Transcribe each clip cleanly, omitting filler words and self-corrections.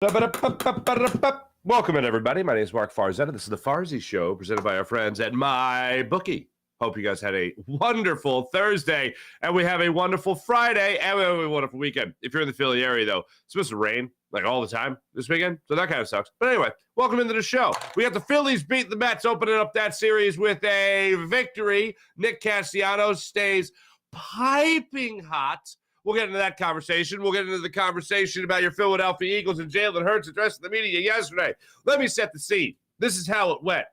Welcome in, everybody. My name is Mark Farzy. This is the Farzy Show, presented by our friends at MyBookie. Hope you guys had a wonderful Thursday, and we have a wonderful Friday, and we have a wonderful weekend. If you're in the Philly area, though, it's supposed to rain, like, all the time this weekend, so that kind of sucks. But anyway, welcome into the show. We got the Phillies beat the Mets, opening up that series with a victory. Nick Castellanos stays piping hot. We'll get into that conversation. We'll get into the conversation about your Philadelphia Eagles and Jalen Hurts addressing the media yesterday. Let me set the scene. This is how it went.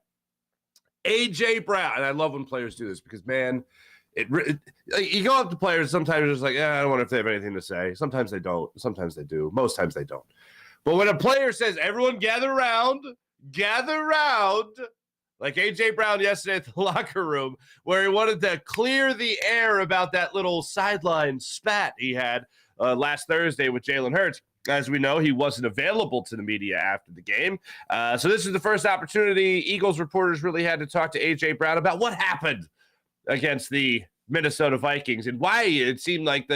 A.J. Brown, and I love when players do this because, man, you go up to players, sometimes you're just like, I don't wonder if they have anything to say. Sometimes they don't. Sometimes they do. Most times they don't. But when a player says, everyone gather around, like A.J. Brown yesterday at the locker room, where he wanted to clear the air about that little sideline spat he had last Thursday with Jalen Hurts. As we know, he wasn't available to the media after the game. So this is the first opportunity Eagles reporters really had to talk to A.J. Brown about what happened against the Minnesota Vikings and why it seemed like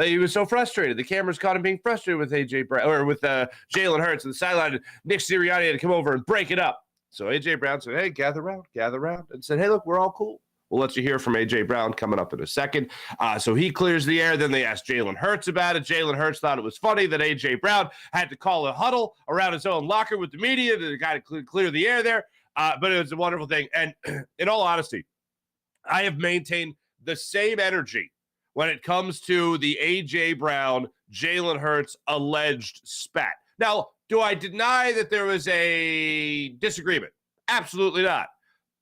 he was so frustrated. The cameras caught him being frustrated with A.J. Brown or with Jalen Hurts on the sideline. Nick Sirianni had to come over and break it up. So A.J. Brown said, hey, gather around, and said, hey, look, we're all cool. We'll let you hear from A.J. Brown coming up in a second. So he clears the air. Then they asked Jalen Hurts about it. Jalen Hurts thought it was funny that A.J. Brown had to call a huddle around his own locker with the media to kind of clear the air there. But it was a wonderful thing. And in all honesty, I have maintained the same energy when it comes to the A.J. Brown, Jalen Hurts alleged spat. Now, do I deny that there was a disagreement? Absolutely not.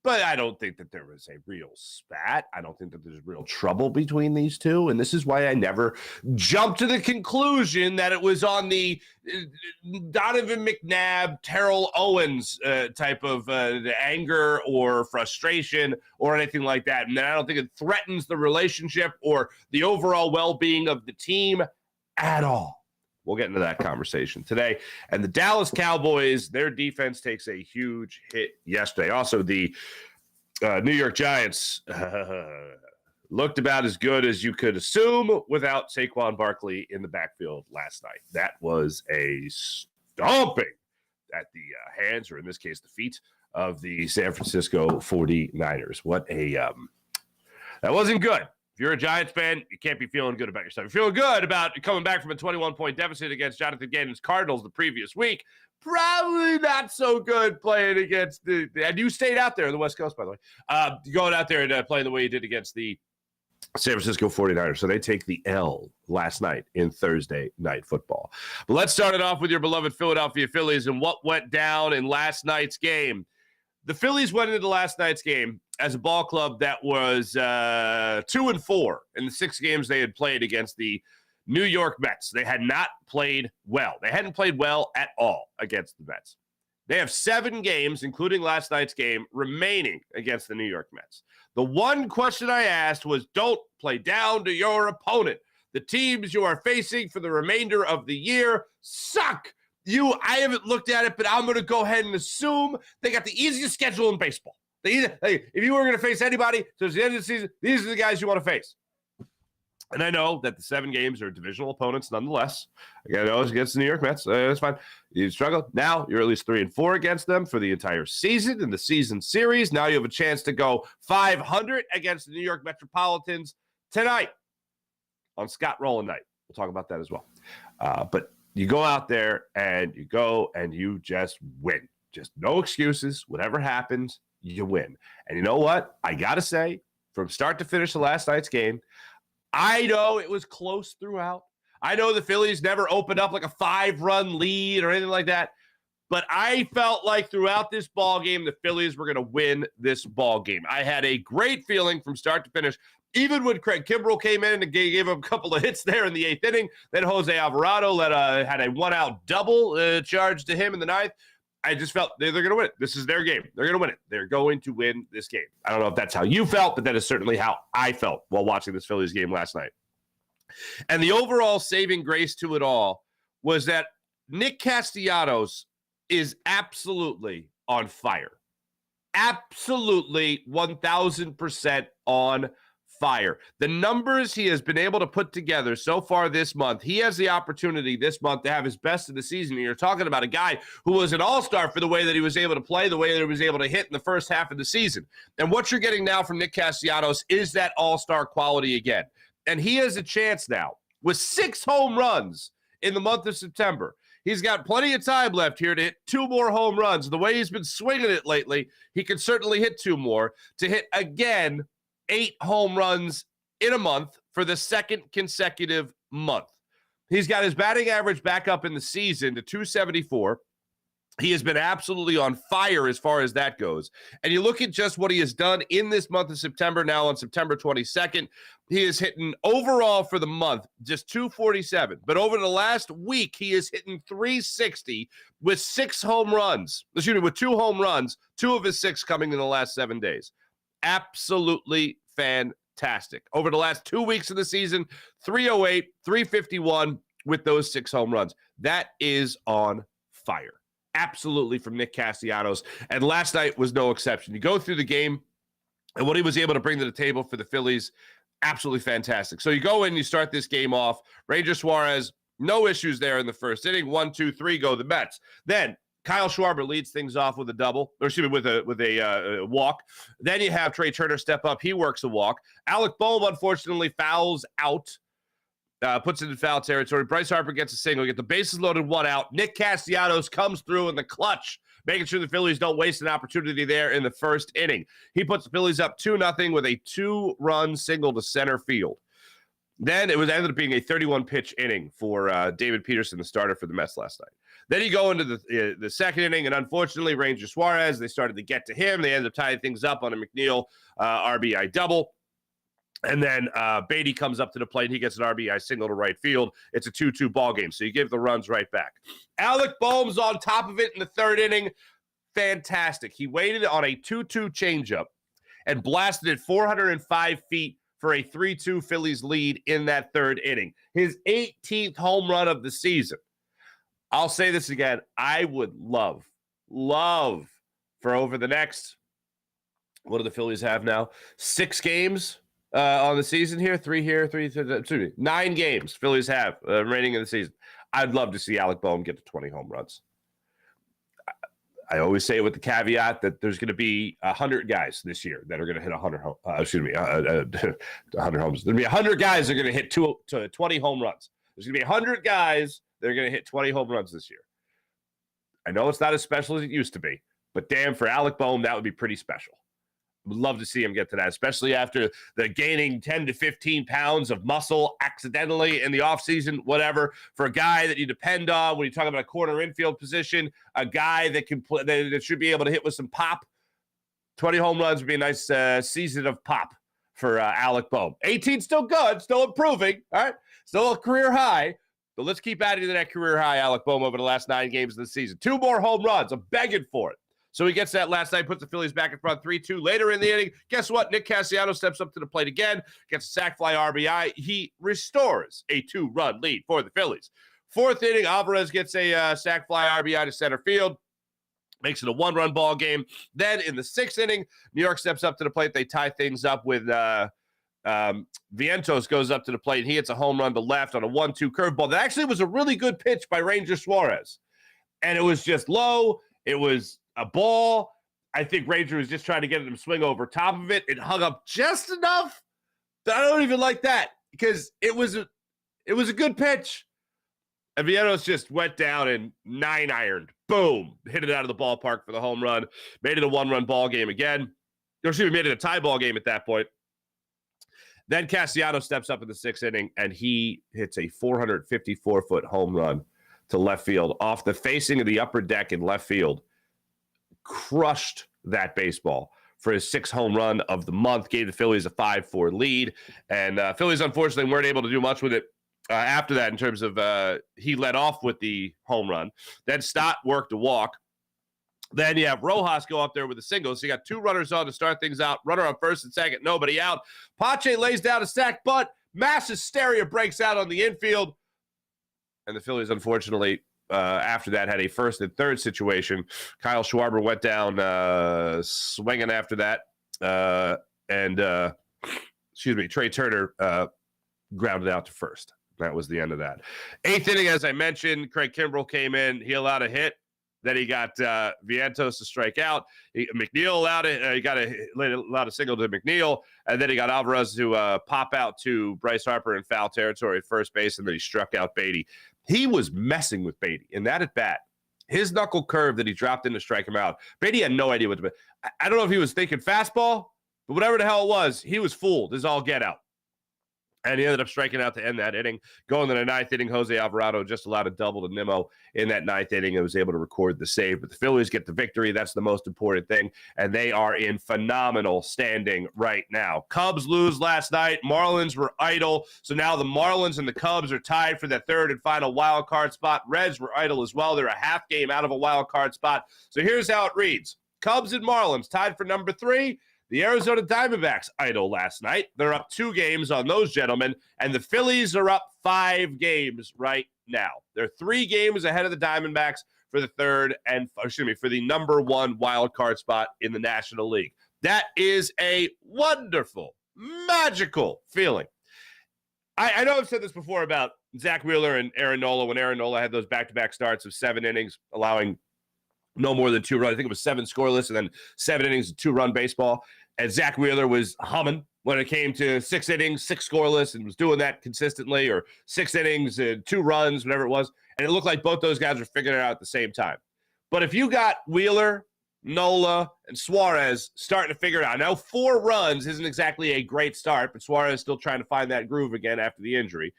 But I don't think that there was a real spat. I don't think that there's real trouble between these two. And this is why I never jumped to the conclusion that it was on the Donovan McNabb, Terrell Owens type of anger or frustration or anything like that. And I don't think it threatens the relationship or the overall well-being of the team at all. We'll get into that conversation today. And the Dallas Cowboys, their defense takes a huge hit yesterday. Also, the New York Giants looked about as good as you could assume without Saquon Barkley in the backfield last night. That was a stomping at the hands, or in this case, the feet of the San Francisco 49ers. What a that wasn't good. If you're a Giants fan, you can't be feeling good about yourself. You're feeling good about coming back from a 21-point deficit against Jonathan Gannon's Cardinals the previous week. Probably not so good playing against and you stayed out there on the West Coast, by the way, going out there and playing the way you did against the San Francisco 49ers. So they take the L last night in Thursday Night Football. But let's start it off with your beloved Philadelphia Phillies and what went down in last night's game. The Phillies went into last night's game as a ball club that was 2-4 in the 6 games they had played against the New York Mets. They had not played well. They hadn't played well at all against the Mets. They have 7 games, including last night's game, remaining against the New York Mets. The one question I asked was, don't play down to your opponent. The teams you are facing for the remainder of the year suck. I haven't looked at it, but I'm going to go ahead and assume they got the easiest schedule in baseball. If you were going to face anybody towards the end of the season, these are the guys you want to face. And I know that the 7 games are divisional opponents nonetheless. Again, I know it's against the New York Mets. That's fine. You struggle. Now you're at least 3-4 against them for the entire season in the season series. Now you have a chance to go 500 against the New York Metropolitans tonight on Scott Rowland night. We'll talk about that as well. But you go out there and you go and you just win. Just no excuses. Whatever happens, you win. And you know what? I got to say, from start to finish of last night's game, I know it was close throughout. I know the Phillies never opened up like a 5-run lead or anything like that. But I felt like throughout this ball game, the Phillies were going to win this ball game. I had a great feeling from start to finish. Even when Craig Kimbrell came in and gave him a couple of hits there in the 8th inning, then Jose Alvarado had a 1-out double charge to him in the 9th. I just felt they're going to win it. This is their game. They're going to win it. They're going to win this game. I don't know if that's how you felt, but that is certainly how I felt while watching this Phillies game last night. And the overall saving grace to it all was that Nick Castellanos is absolutely on fire. Absolutely 1,000% on fire. The numbers he has been able to put together so far this month, he has the opportunity this month to have his best of the season. And you're talking about a guy who was an all-star for the way that he was able to play, the way that he was able to hit in the first half of the season. And what you're getting now from Nick Castellanos is that all-star quality again. And he has a chance now with 6 home runs in the month of September. He's got plenty of time left here to hit 2 more home runs. The way he's been swinging it lately, he can certainly hit 2 more to hit, again, 8 home runs in a month for the second consecutive month. He's got his batting average back up in the season to 274. He has been absolutely on fire as far as that goes. And you look at just what he has done in this month of September, now on September 22nd, he is hitting overall for the month just 247. But over the last week, he is hitting 360 with 6 home runs. Excuse me, with 2 home runs, 2 of his 6 coming in the last 7 days. Absolutely fantastic. Over the last 2 weeks of the season, 308, 351 with those 6 home runs. That is on fire. Absolutely from Nick Castellanos. And last night was no exception. You go through the game and what he was able to bring to the table for the Phillies, absolutely fantastic. So you go in, you start this game off. Ranger Suarez, no issues there in the first inning. 1, 2, 3, go the Mets. Then Kyle Schwarber leads things off with a double, or excuse me, with a walk. Then you have Trey Turner step up. He works a walk. Alec Bohm, unfortunately, fouls out. Puts it in foul territory. Bryce Harper gets a single. Get the bases loaded, 1 out. Nick Castellanos comes through in the clutch, making sure the Phillies don't waste an opportunity there in the first inning. He puts the Phillies up 2-0 with a 2-run single to center field. Then it ended up being a 31-pitch inning for David Peterson, the starter for the Mets last night. Then you go into the second inning, and unfortunately, Ranger Suarez, they started to get to him. They ended up tying things up on a McNeil RBI double. And then Beatty comes up to the plate. And he gets an RBI single to right field. It's a 2-2 ball game, so you give the runs right back. Alec Bohm's on top of it in the third inning. Fantastic. He waited on a 2-2 changeup and blasted it 405 feet for a 3-2 Phillies lead in that third inning. His 18th home run of the season. I'll say this again. I would love for over the next, what do the Phillies have now? 6 games on the season here, 3 here, 3, 9 games Phillies have remaining in the season. I'd love to see Alec Bohm get to 20 home runs. I always say with the caveat that there's going to be 100 guys this year that are going to hit 100 homes. 100 homes. There'll be 100 guys that are going to hit 20 home runs. There's going to be 100 guys that are going to hit 20 home runs this year. I know it's not as special as it used to be, but damn, for Alec Bohm, that would be pretty special. Would love to see him get to that, especially after the gaining 10 to 15 pounds of muscle accidentally in the offseason, whatever, for a guy that you depend on when you talk about a corner infield position, a guy that can play, that should be able to hit with some pop. 20 home runs would be a nice season of pop for Alec Bohm. 18 still good, still improving, all right? Still a career high, but let's keep adding to that career high, Alec Bohm, over the last 9 games of the season. 2 more home runs. I'm begging for it. So he gets that last night, puts the Phillies back in front 3-2. Later in the inning, guess what? Nick Castellanos steps up to the plate again, gets a sac fly RBI. He restores a 2-run lead for the Phillies. 4th inning, Alvarez gets a sac fly RBI to center field, makes it a 1-run ball game. Then in the 6th inning, New York steps up to the plate. They tie things up with Vientos goes up to the plate. He hits a home run to left on a 1-2 curveball. That actually was a really good pitch by Ranger Suarez. And it was just low. It was a ball. I think Ranger was just trying to get him to swing over top of it. It hung up just enough that I don't even like that because it was a good pitch. And Vientos just went down and 9-ironed. Boom. Hit it out of the ballpark for the home run. Made it a 1-run ball game again. Or excuse me, made it a tie ball game at that point. Then Castellanos steps up in the 6th inning, and he hits a 454-foot home run to left field off the facing of the upper deck in left field. Crushed that baseball for his 6th home run of the month, gave the Phillies a 5-4 lead. And Phillies, unfortunately, weren't able to do much with it after that in terms of he led off with the home run. Then Stott worked a walk. Then you have Rojas go up there with a single. So you got 2 runners on to start things out. Runner on first and second, nobody out. Pache lays down a sack bunt. Mass hysteria breaks out on the infield. And the Phillies, unfortunately, after that, had a 1st and 3rd situation. Kyle Schwarber went down swinging after that. Trey Turner grounded out to first. That was the end of that. 8th inning, as I mentioned, Craig Kimbrell came in. He allowed a hit. Then he got Vientos to strike out. McNeil allowed a single to McNeil, and then he got Alvarez to pop out to Bryce Harper in foul territory at first base, and then he struck out Beatty. He was messing with Beatty in that at bat. His knuckle curve that he dropped in to strike him out. Beatty had no idea what to do. I don't know if he was thinking fastball, but whatever the hell it was, he was fooled. This is all get out. And he ended up striking out to end that inning. Going to the 9th inning, Jose Alvarado just allowed a double to Nimmo in that 9th inning and was able to record the save. But the Phillies get the victory. That's the most important thing. And they are in phenomenal standing right now. Cubs lose last night. Marlins were idle. So now the Marlins and the Cubs are tied for the 3rd and final wild card spot. Reds were idle as well. They're a half game out of a wild card spot. So here's how it reads. Cubs and Marlins tied for number 3. The Arizona Diamondbacks idle last night. They're up 2 games on those gentlemen, and the Phillies are up 5 games right now. They're 3 games ahead of the Diamondbacks for the number 1 wild card spot in the National League. That is a wonderful, magical feeling. I know I've said this before about Zach Wheeler and Aaron Nola when Aaron Nola had those back-to-back starts of 7 innings, allowing no more than 2 runs. I think it was 7 scoreless and then 7 innings of 2-run baseball. And Zach Wheeler was humming when it came to 6 innings, 6 scoreless, and was doing that consistently, or 6 innings and 2 runs, whatever it was. And it looked like both those guys were figuring it out at the same time. But if you got Wheeler, Nola, and Suarez starting to figure it out. Now, 4 runs isn't exactly a great start, but Suarez is still trying to find that groove again after the injury.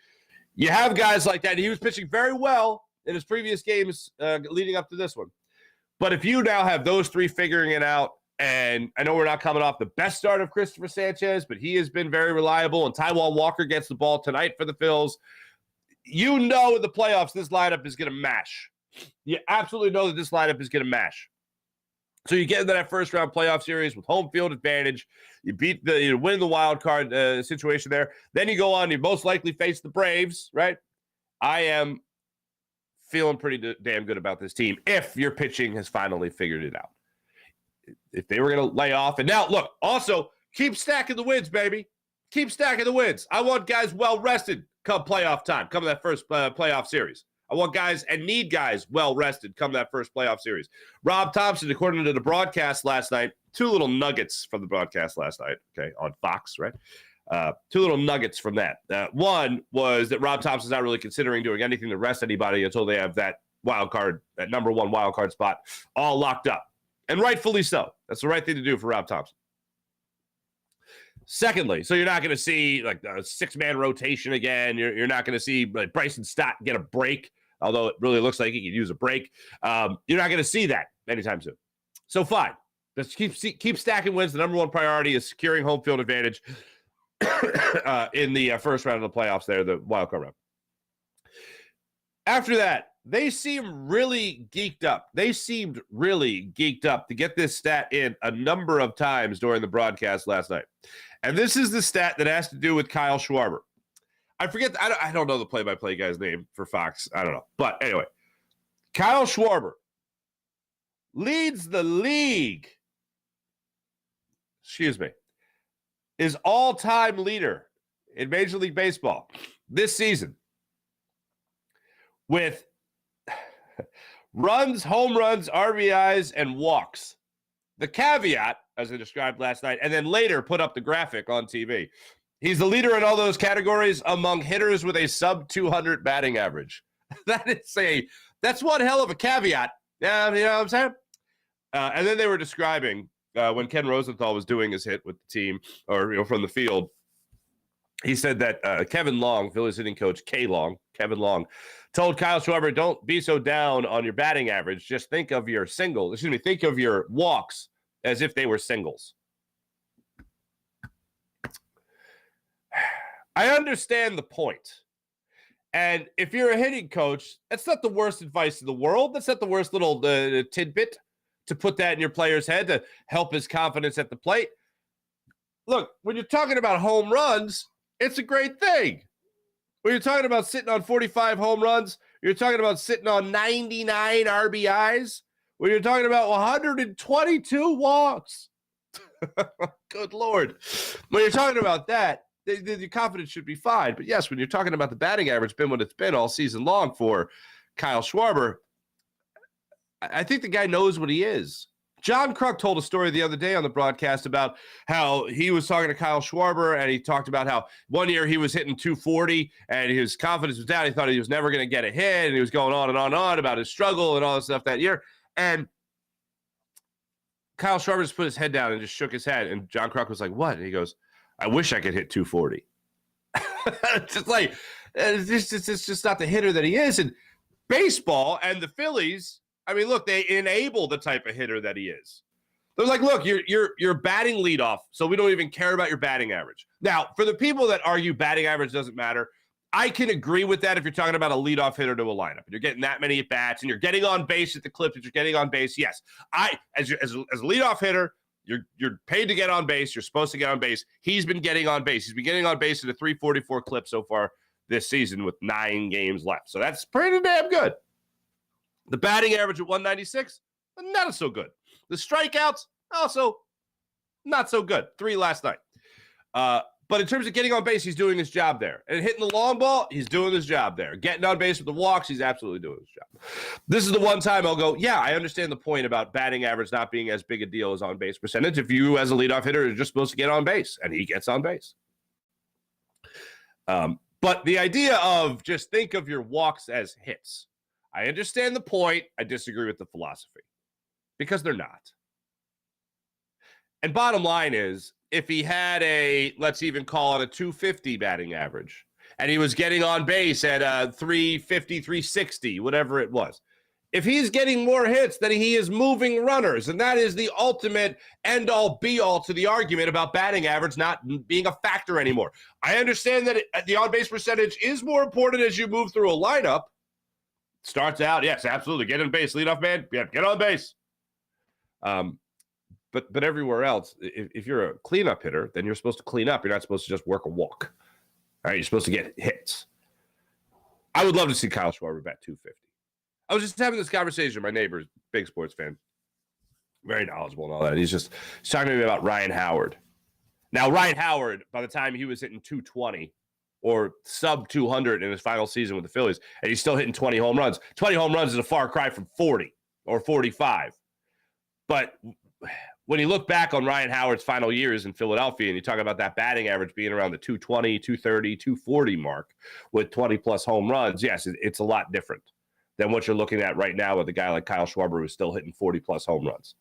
You have guys like that. He was pitching very well in his previous games leading up to this one. But if you now have those 3 figuring it out, and I know we're not coming off the best start of Christopher Sanchez, but he has been very reliable, and Taijuan Walker gets the ball tonight for the Phils. You know in the playoffs this lineup is going to mash. You absolutely know that this lineup is going to mash. So you get into that first-round playoff series with home field advantage. You win the wild card situation there. Then you go on, you most likely face the Braves, right? I am feeling pretty damn good about this team if your pitching has finally figured it out. If they were going to lay off. And now, look, also, keep stacking the wins, baby. Keep stacking the wins. I want guys well-rested come playoff time, come that first playoff series. I want guys and need guys well-rested come that first playoff series. Rob Thompson, according to the broadcast last night, 2 little nuggets from the broadcast last night, okay, on Fox, right? 2 little nuggets from that. One was that Rob Thompson's not really considering doing anything to rest anybody until they have that wild card, that number 1 wild card spot all locked up. And rightfully so. That's the right thing to do for Rob Thompson. Secondly, so you're not going to see like a 6-man rotation again. You're not going to see like Bryson Stott get a break, although it really looks like he could use a break. You're not going to see that anytime soon. So fine. Let's keep stacking wins. The number 1 priority is securing home field advantage in the first round of the playoffs there, the wild card round. After that, they seem really geeked up. They seemed really geeked up to get this stat in a number of times during the broadcast last night. And this is the stat that has to do with Kyle Schwarber. I forget, I don't know the play-by-play guy's name for Fox. I don't know. But anyway, Kyle Schwarber leads the league, is all-time leader in Major League Baseball this season with runs, home runs, RBIs, and walks. The caveat, as I described last night, and then later put up the graphic on TV, he's the leader in all those categories among hitters with a sub-200 batting average. That's one hell of a caveat. Yeah, you know what I'm saying? And then they were describing when Ken Rosenthal was doing his hit with the team, or from the field, he said that Kevin Long, Phillies hitting coach Kevin Long, told Kyle Schwarber, don't be so down on your batting average. Just think of your think of your walks as if they were singles. I understand the point. And if you're a hitting coach, that's not the worst advice in the world. That's not the worst little tidbit to put that in your player's head to help his confidence at the plate. Look, when you're talking about home runs, it's a great thing. When you're talking about sitting on 45 home runs, you're talking about sitting on 99 RBIs. When you're talking about 122 walks. Good Lord. When you're talking about that, the confidence should be fine. But yes, when you're talking about the batting average, been what it's been all season long for Kyle Schwarber, I think the guy knows what he is. John Kruk told a story the other day on the broadcast about how he was talking to Kyle Schwarber, and he talked about how one year he was hitting 240 and his confidence was down. He thought he was never going to get a hit, and he was going on and on and on about his struggle and all this stuff that year. And Kyle Schwarber just put his head down and just shook his head. And John Kruk was like, what? And he goes, I wish I could hit 240. It's just like, it's just not the hitter that he is. And baseball and the Phillies, I mean, look, they enable the type of hitter that he is. They're like, look, you're batting leadoff, so we don't even care about your batting average. Now, for the people that argue batting average doesn't matter, I can agree with that if you're talking about a leadoff hitter to a lineup. And you're getting that many at-bats, and you're getting on base at the clip that you're getting on base. Yes, as a leadoff hitter, you're paid to get on base. You're supposed to get on base. He's been getting on base. He's been getting on base at a 344 clip so far this season with 9 games left. So that's pretty damn good. The batting average at 196, not so good. The strikeouts, also not so good. 3 last night. But in terms of getting on base, he's doing his job there. And hitting the long ball, he's doing his job there. Getting on base with the walks, he's absolutely doing his job. This is the one time I'll go, yeah, I understand the point about batting average not being as big a deal as on-base percentage. If you, as a leadoff hitter, are just supposed to get on base, and he gets on base. But the idea of just think of your walks as hits, I understand the point. I disagree with the philosophy because they're not. And bottom line is, if he had a, let's even call it a 250 batting average, and he was getting on base at a 350, 360, whatever it was, if he's getting more hits, then he is moving runners. And that is the ultimate end-all, be-all to the argument about batting average not being a factor anymore. I understand that the on-base percentage is more important as you move through a lineup. Starts out, yes, absolutely. Get on base, leadoff man. Yeah, get on base. But everywhere else, if you're a cleanup hitter, then you're supposed to clean up. You're not supposed to just work a walk. All right, you're supposed to get hits. I would love to see Kyle Schwarber bat 250. I was just having this conversation with my neighbor, big sports fan, very knowledgeable and all that. He's talking to me about Ryan Howard. Now, Ryan Howard, by the time he was hitting 220 or sub 200 in his final season with the Phillies, and he's still hitting 20 home runs. 20 home runs is a far cry from 40 or 45. But when you look back on Ryan Howard's final years in Philadelphia and you talk about that batting average being around the 220, 230, 240 mark with 20-plus home runs, yes, it's a lot different than what you're looking at right now with a guy like Kyle Schwarber who's still hitting 40-plus home runs.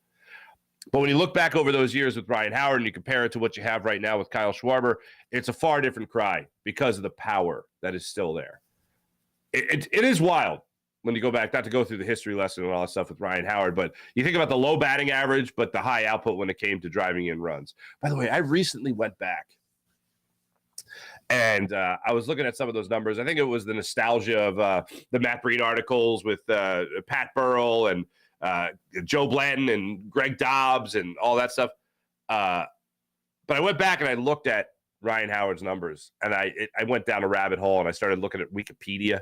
But when you look back over those years with Ryan Howard and you compare it to what you have right now with Kyle Schwarber, it's a far different cry because of the power that is still there. It is wild when you go back, not to go through the history lesson and all that stuff with Ryan Howard, but you think about the low batting average, but the high output when it came to driving in runs. By the way, I recently went back and I was looking at some of those numbers. I think it was the nostalgia of the Matt Breen articles with Pat Burrell and Joe Blanton and Greg Dobbs and all that stuff. But I went back and I looked at Ryan Howard's numbers, and I went down a rabbit hole and I started looking at Wikipedia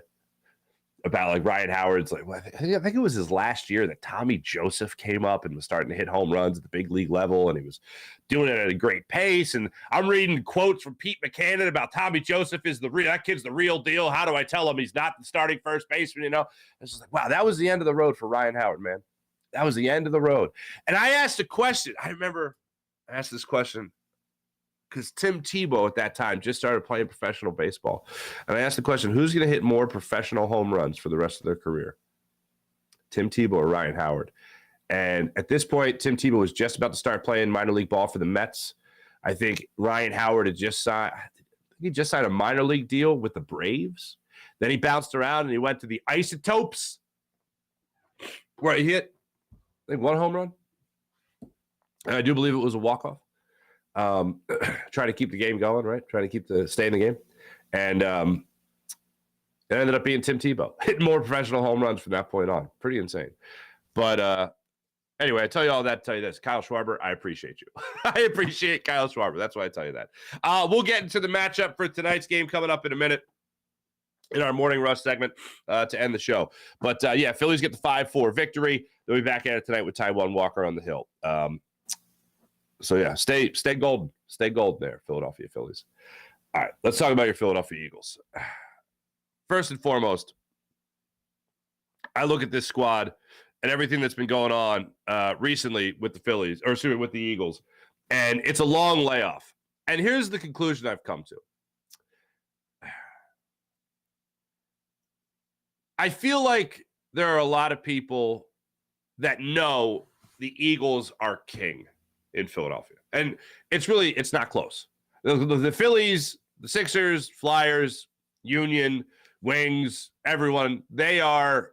about like Ryan Howard's I think it was his last year that Tommy Joseph came up and was starting to hit home runs at the big league level, and he was doing it at a great pace. And I'm reading quotes from Pete Buchanan about Tommy Joseph is that kid's the real deal. How do I tell him he's not the starting first baseman? You know, it's just like, wow, that was the end of the road for Ryan Howard, man. That was the end of the road. And I asked a question. I remember I asked this question because Tim Tebow at that time just started playing professional baseball. And I asked the question, who's going to hit more professional home runs for the rest of their career? Tim Tebow or Ryan Howard? And at this point, Tim Tebow was just about to start playing minor league ball for the Mets. I think Ryan Howard had just signed a minor league deal with the Braves. Then he bounced around and he went to the Isotopes, where he hit, I think, 1 home run. And I do believe it was a walk-off. Trying to keep the game going, right? Trying to stay in the game. And it ended up being Tim Tebow, hitting more professional home runs from that point on. Pretty insane. But anyway, I tell you all that to tell you this. Kyle Schwarber, I appreciate you. I appreciate Kyle Schwarber. That's why I tell you that. We'll get into the matchup for tonight's game coming up in a minute in our Morning Rush segment to end the show. But, yeah, Phillies get the 5-4 victory. They'll be back at it tonight with Taijuan Walker on the hill. So, yeah, stay golden. Stay golden there, Philadelphia Phillies. All right, let's talk about your Philadelphia Eagles. First and foremost, I look at this squad and everything that's been going on recently with the Phillies, or excuse me, with the Eagles, and it's a long layoff. And here's the conclusion I've come to. I feel like there are a lot of people that know the Eagles are king in Philadelphia. And it's not close. The Phillies, the Sixers, Flyers, Union, Wings, everyone, they're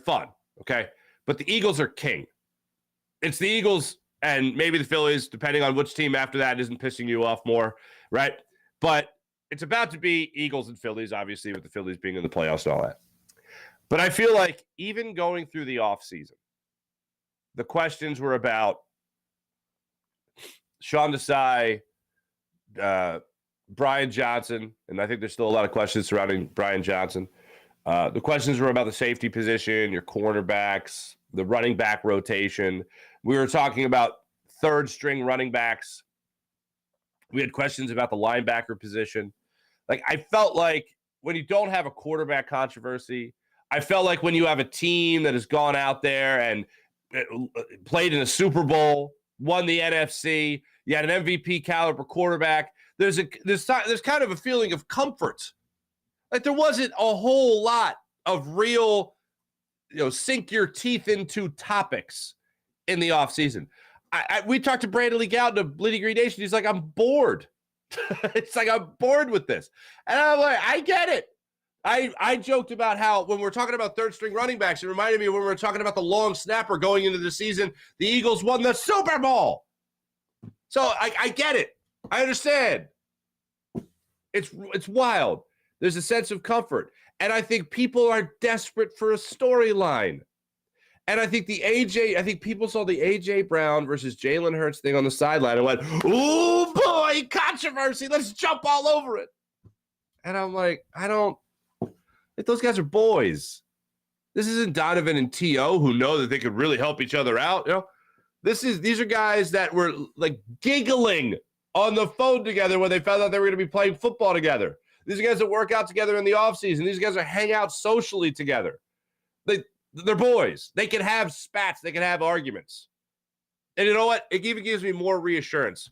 fun, okay? But the Eagles are king. It's the Eagles and maybe the Phillies, depending on which team after that isn't pissing you off more, right? But it's about to be Eagles and Phillies, obviously, with the Phillies being in the playoffs and all that. But I feel like even going through the offseason, the questions were about Sean Desai, Brian Johnson, and I think there's still a lot of questions surrounding Brian Johnson. The questions were about the safety position, your cornerbacks, the running back rotation. We were talking about third-string running backs. We had questions about the linebacker position. Like, I felt like when you don't have a quarterback controversy, I felt like when you have a team that has gone out there and played in a Super Bowl, won the NFC, you had an MVP caliber quarterback, there's kind of a feeling of comfort. Like, there wasn't a whole lot of real, sink your teeth into topics in the offseason. We talked to Brandon Lee Gowton of Bleeding Green Nation. He's like, I'm bored. It's like, I'm bored with this. And I'm like, I get it. I joked about how when we're talking about third-string running backs, it reminded me when we were talking about the long snapper going into the season, the Eagles won the Super Bowl. So I get it. I understand. It's wild. There's a sense of comfort. And I think people are desperate for a storyline. And I think people saw the A.J. Brown versus Jalen Hurts thing on the sideline and went, oh, boy, controversy. Let's jump all over it. And I'm like, those guys are boys. This isn't Donovan and T.O. who know that they could really help each other out. These are guys that were like giggling on the phone together when they found out they were going to be playing football together. These are guys that work out together in the offseason. These guys are hang out socially together. They're boys. They can have spats. They can have arguments. And you know what? It even gives me more reassurance.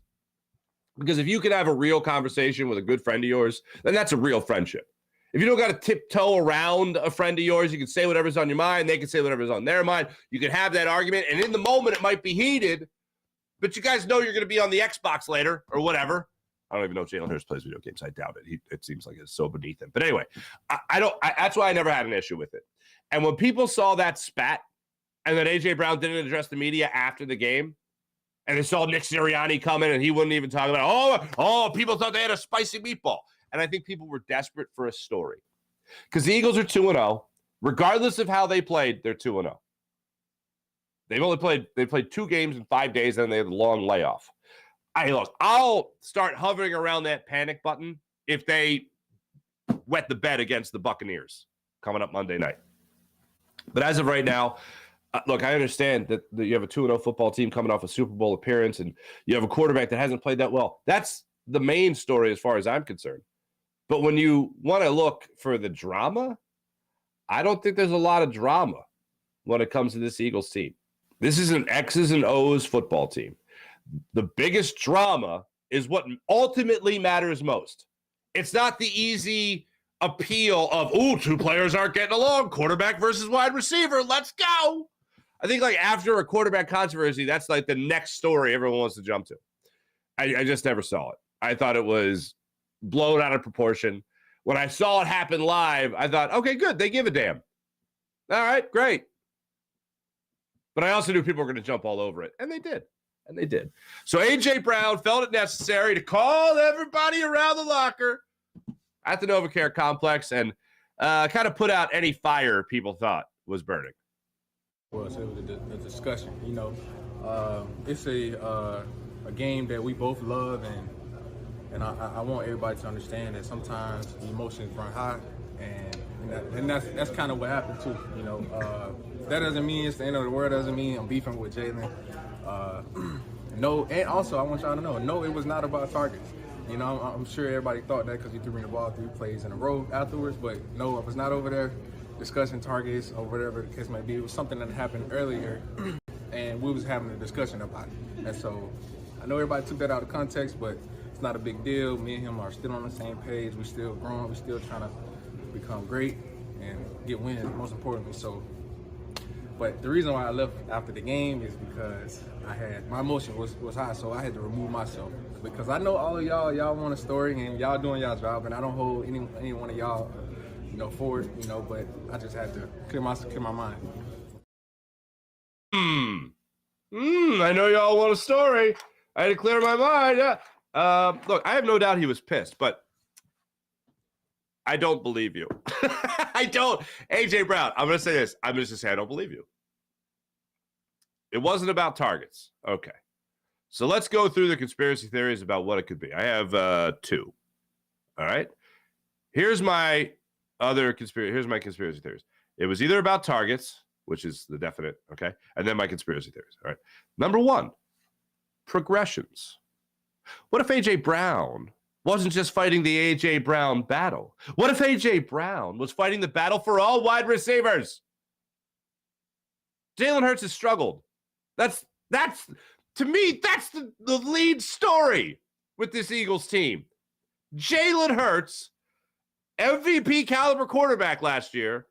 Because if you can have a real conversation with a good friend of yours, then that's a real friendship. If you don't got to tiptoe around a friend of yours, you can say whatever's on your mind. They can say whatever's on their mind. You can have that argument. And in the moment, it might be heated. But you guys know you're going to be on the Xbox later or whatever. I don't even know if Jalen Hurts plays video games. I doubt it. It seems like it's so beneath him. But anyway, that's why I never had an issue with it. And when people saw that spat and then A.J. Brown didn't address the media after the game, and they saw Nick Sirianni coming and he wouldn't even talk about, people thought they had a spicy meatball. And I think people were desperate for a story. Because the Eagles are 2-0. Regardless of how they played, they're 2-0. They played 2 games in 5 days, and they had a long layoff. I'll start hovering around that panic button if they wet the bed against the Buccaneers coming up Monday night. But as of right now, look, I understand that you have a 2-0 football team coming off a Super Bowl appearance, and you have a quarterback that hasn't played that well. That's the main story as far as I'm concerned. But when you want to look for the drama, I don't think there's a lot of drama when it comes to this Eagles team. This is an X's and O's football team. The biggest drama is what ultimately matters most. It's not the easy appeal of, 2 players aren't getting along, quarterback versus wide receiver, let's go. I think like after a quarterback controversy, that's like the next story everyone wants to jump to. I just never saw it. I thought it was blown out of proportion. When I saw it happen live, I thought, okay, good, they give a damn. All right, great. But I also knew people were going to jump all over it, and they did. So A.J. Brown felt it necessary to call everybody around the locker at the NovaCare complex and kind of put out any fire people thought was burning. Well, so it was a discussion. It's a game that we both love, and I want everybody to understand that sometimes the emotions run high, and that's kind of what happened too. That doesn't mean it's the end of the world. Doesn't mean I'm beefing with Jalen. No, and also I want y'all to know, no, it was not about targets. You know, I'm sure everybody thought that because he threw me the ball 3 plays in a row afterwards, but no, I was not over there discussing targets or whatever the case may be. It was something that happened earlier, and we was having a discussion about it. And so I know everybody took that out of context, but it's not a big deal. Me and him are still on the same page. We're still growing. We're still trying to become great and get wins, most importantly. So, but the reason why I left after the game is because my emotion was high, so I had to remove myself. Because I know all of y'all want a story and y'all doing y'all job, and I don't hold any one of y'all, forward, but I just had to clear my mind. I know y'all want a story. I had to clear my mind. Yeah. Look, I have no doubt he was pissed, but I don't believe you. I don't. AJ Brown, I'm going to say this. I'm just going to say I don't believe you. It wasn't about targets. Okay. So let's go through the conspiracy theories about what it could be. I have 2. All right. Here's my conspiracy theories. It was either about targets, which is the definite, okay, and then my conspiracy theories. All right. Number 1, progressions. What if A.J. Brown wasn't just fighting the A.J. Brown battle? What if A.J. Brown was fighting the battle for all wide receivers? Jalen Hurts has struggled. That's to me, that's the lead story with this Eagles team. Jalen Hurts, MVP caliber quarterback last year,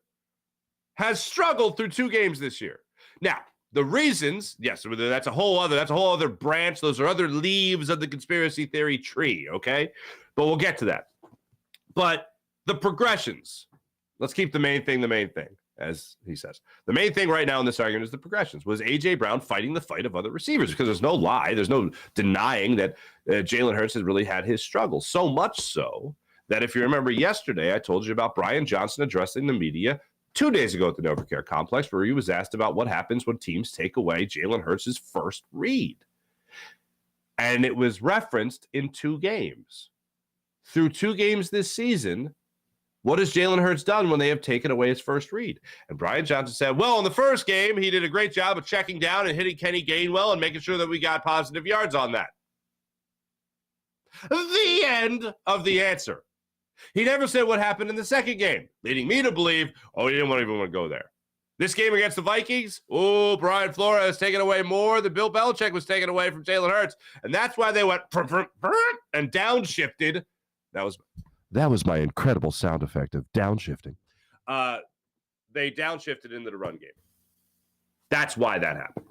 has struggled through 2 games this year. Now, the reasons, yes, that's a whole other branch. Those are other leaves of the conspiracy theory tree, okay? But we'll get to that. But the progressions, let's keep the main thing, as he says. The main thing right now in this argument is the progressions. Was A.J. Brown fighting the fight of other receivers? Because there's no lie, there's no denying that Jalen Hurts has really had his struggles. So much so that if you remember yesterday, I told you about Brian Johnson addressing the media 2 days ago at the NovaCare Complex, where he was asked about what happens when teams take away Jalen Hurts' first read. And it was referenced in 2 games. Through 2 games this season, what has Jalen Hurts done when they have taken away his first read? And Brian Johnson said, well, in the first game, he did a great job of checking down and hitting Kenny Gainwell and making sure that we got positive yards on that. The end of the answer. He never said what happened in the second game, leading me to believe, he didn't even want to go there. This game against the Vikings, Brian Flores taking away more than Bill Belichick was taking away from Jalen Hurts. And that's why they went and downshifted. That was my incredible sound effect of downshifting. They downshifted into the run game. That's why that happened.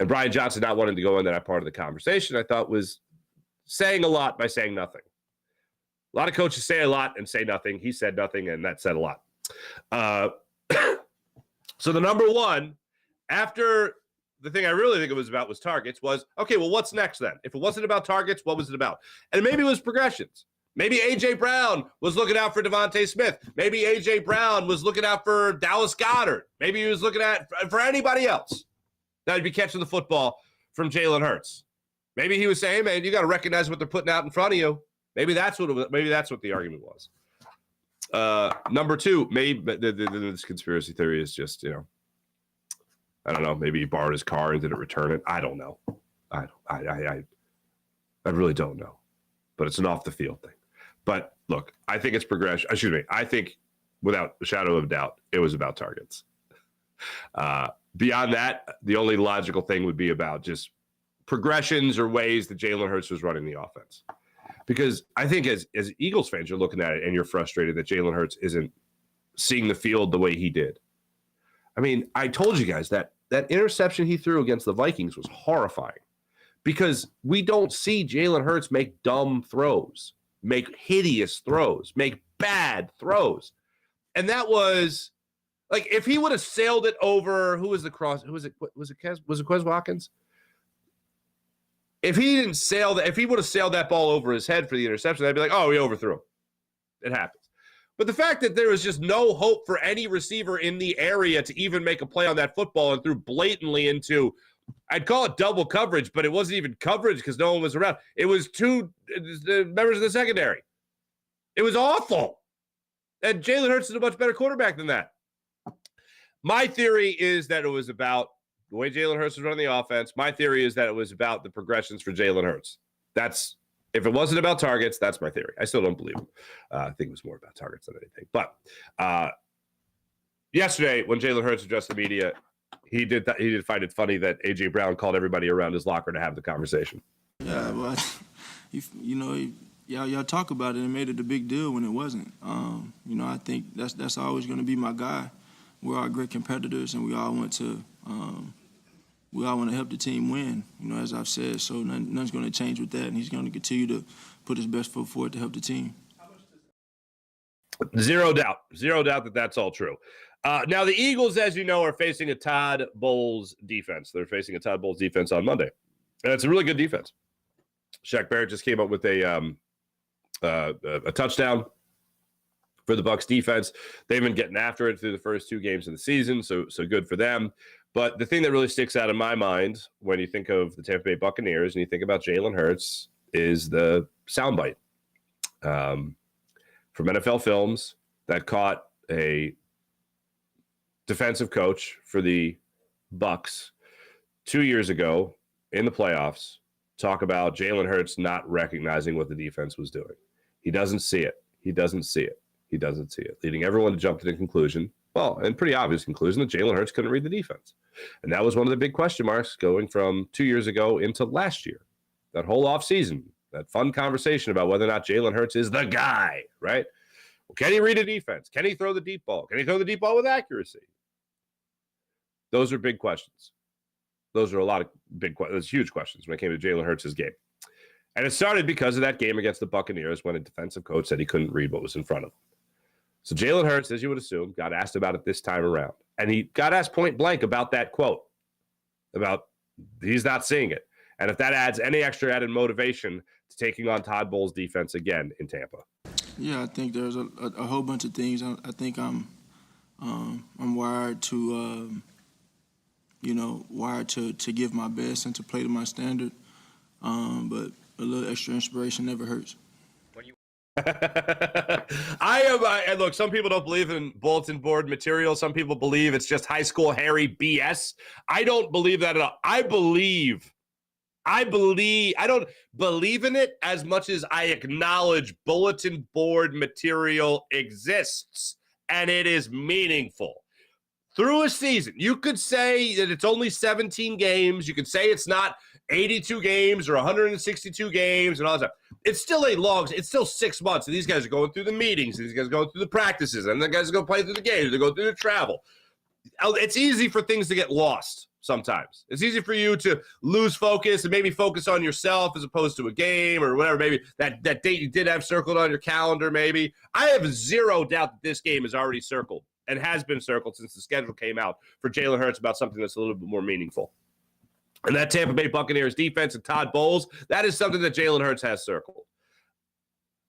And Brian Johnson not wanting to go into that part of the conversation, I thought was saying a lot by saying nothing. A lot of coaches say a lot and say nothing. He said nothing, and that said a lot. So the number 1, after the thing I really think it was about was targets, was, okay, well, what's next then? If it wasn't about targets, what was it about? And maybe it was progressions. Maybe A.J. Brown was looking out for Devontae Smith. Maybe A.J. Brown was looking out for Dallas Goedert. Maybe he was looking at for anybody else that would be catching the football from Jalen Hurts. Maybe he was saying, hey, man, you got to recognize what they're putting out in front of you. Maybe that's what the argument was. Number 2, maybe this conspiracy theory is just, I don't know. Maybe he borrowed his car and didn't return it. I don't know. I really don't know. But it's an off the field thing. But look, I think it's progression. I think without a shadow of a doubt, it was about targets. Beyond that, the only logical thing would be about just progressions or ways that Jalen Hurts was running the offense. Because I think as Eagles fans, you're looking at it and you're frustrated that Jalen Hurts isn't seeing the field the way he did. I mean, I told you guys that interception he threw against the Vikings was horrifying because we don't see Jalen Hurts make dumb throws, make hideous throws, make bad throws. And that was like, if he would have sailed it over, who was the cross? Who was it? Was it Quez Watkins? If he didn't sail that, if he would have sailed that ball over his head for the interception, I'd be like, oh, he overthrew him. It happens. But the fact that there was just no hope for any receiver in the area to even make a play on that football and threw blatantly into, I'd call it double coverage, but it wasn't even coverage because no one was around. It was 2 members of the secondary. It was awful. And Jalen Hurts is a much better quarterback than that. My theory is that it was about the way Jalen Hurts was running the offense. My theory is that it was about the progressions for Jalen Hurts. That's If it wasn't about targets, that's my theory. I still don't believe him. I think it was more about targets than anything. But yesterday, when Jalen Hurts addressed the media, he did find it funny that A.J. Brown called everybody around his locker to have the conversation. Yeah, well, y'all talk about it and made it a big deal when it wasn't. I think that's always going to be my guy. We're all great competitors, and we all want to help the team win. As I've said, so nothing's going to change with that, and he's going to continue to put his best foot forward to help the team. Zero doubt that that's all true. Now, the Eagles, as you know, are facing a Todd Bowles defense. They're facing a Todd Bowles defense on Monday, and it's a really good defense. Shaq Barrett just came up with a touchdown for the Bucs defense. They've been getting after it through the first 2 games of the season, so good for them. But the thing that really sticks out in my mind when you think of the Tampa Bay Buccaneers and you think about Jalen Hurts is the soundbite from NFL Films that caught a defensive coach for the Bucs 2 years ago in the playoffs talk about Jalen Hurts not recognizing what the defense was doing. He doesn't see it. He doesn't see it. He doesn't see it, leading everyone to jump to the conclusion, well, and pretty obvious conclusion, that Jalen Hurts couldn't read the defense. And that was one of the big question marks going from 2 years ago into last year. That whole offseason, that fun conversation about whether or not Jalen Hurts is the guy, right? Well, can he read a defense? Can he throw the deep ball? Can he throw the deep ball with accuracy? Those are big questions. Those are a lot of those huge questions when it came to Jalen Hurts' game. And it started because of that game against the Buccaneers when a defensive coach said he couldn't read what was in front of him. So Jalen Hurts, as you would assume, got asked about it this time around. And he got asked point blank about that quote, about he's not seeing it. And if that adds any extra added motivation to taking on Todd Bowles' defense again in Tampa. Yeah, I think there's a whole bunch of things. I think I'm wired to, to give my best and to play to my standard. But a little extra inspiration never hurts. And look, some people don't believe in bulletin board material. Some people believe it's just high school Harry BS. I don't believe that at all. I don't believe in it as much as I acknowledge bulletin board material exists and it is meaningful. Through a season, you could say that it's only 17 games. You could say it's not 82 games or 162 games and all that stuff. It's still it's still 6 months. And these guys are going through the meetings. These guys are going through the practices. And the guys are going to play through the games. They're going through the travel. It's easy for things to get lost sometimes. It's easy for you to lose focus and maybe focus on yourself as opposed to a game or whatever. Maybe that date you did have circled on your calendar maybe. I have zero doubt that this game is already circled and has been circled since the schedule came out for Jalen Hurts about something that's a little bit more meaningful. And that Tampa Bay Buccaneers defense and Todd Bowles, that is something that Jalen Hurts has circled.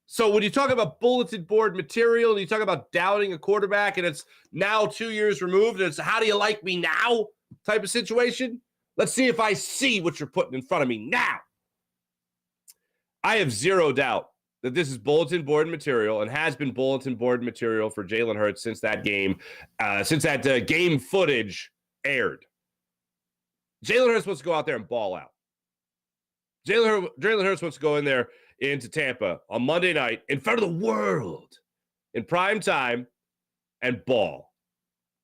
So when you talk about bulletin board material, and you talk about doubting a quarterback, and it's now 2 years removed, and it's how do you like me now type of situation, let's see if I see what you're putting in front of me now. I have zero doubt that this is bulletin board material and has been bulletin board material for Jalen Hurts since that game, game footage aired. Jalen Hurts wants to go out there and ball out. Jalen Hurts wants to go in there into Tampa on Monday night in front of the world in prime time and ball.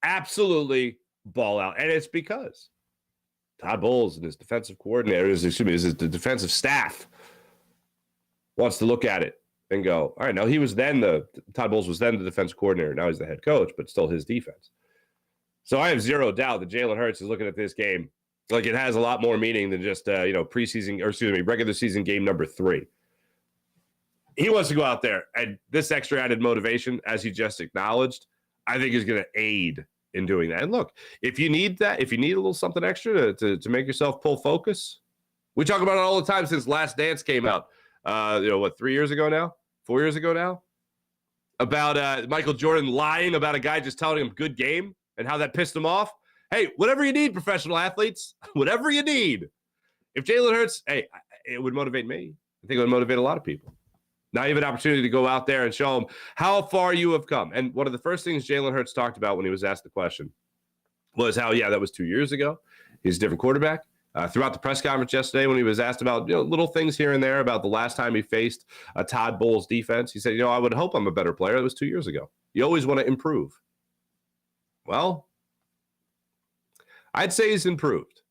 Absolutely ball out. And it's because Todd Bowles and his defensive coordinators, his defensive staff wants to look at it and go, all right, now Todd Bowles was then the defensive coordinator. Now he's the head coach, but still his defense. So I have zero doubt that Jalen Hurts is looking at this game like it has a lot more meaning than just, regular season game number 3. He wants to go out there, and this extra added motivation, as he just acknowledged, I think is going to aid in doing that. And look, if you need that, if you need a little something extra to make yourself pull focus, we talk about it all the time since Last Dance came out. 3 years ago now? 4 years ago now? About Michael Jordan lying about a guy just telling him good game and how that pissed him off. Hey, whatever you need, professional athletes, whatever you need. If Jalen Hurts, it would motivate me. I think it would motivate a lot of people. Now you have an opportunity to go out there and show them how far you have come. And one of the first things Jalen Hurts talked about when he was asked the question was how, that was 2 years ago. He's a different quarterback. Throughout the press conference yesterday, when he was asked about little things here and there about the last time he faced a Todd Bowles defense, he said, I would hope I'm a better player. That was 2 years ago. You always want to improve. Well, I'd say he's improved.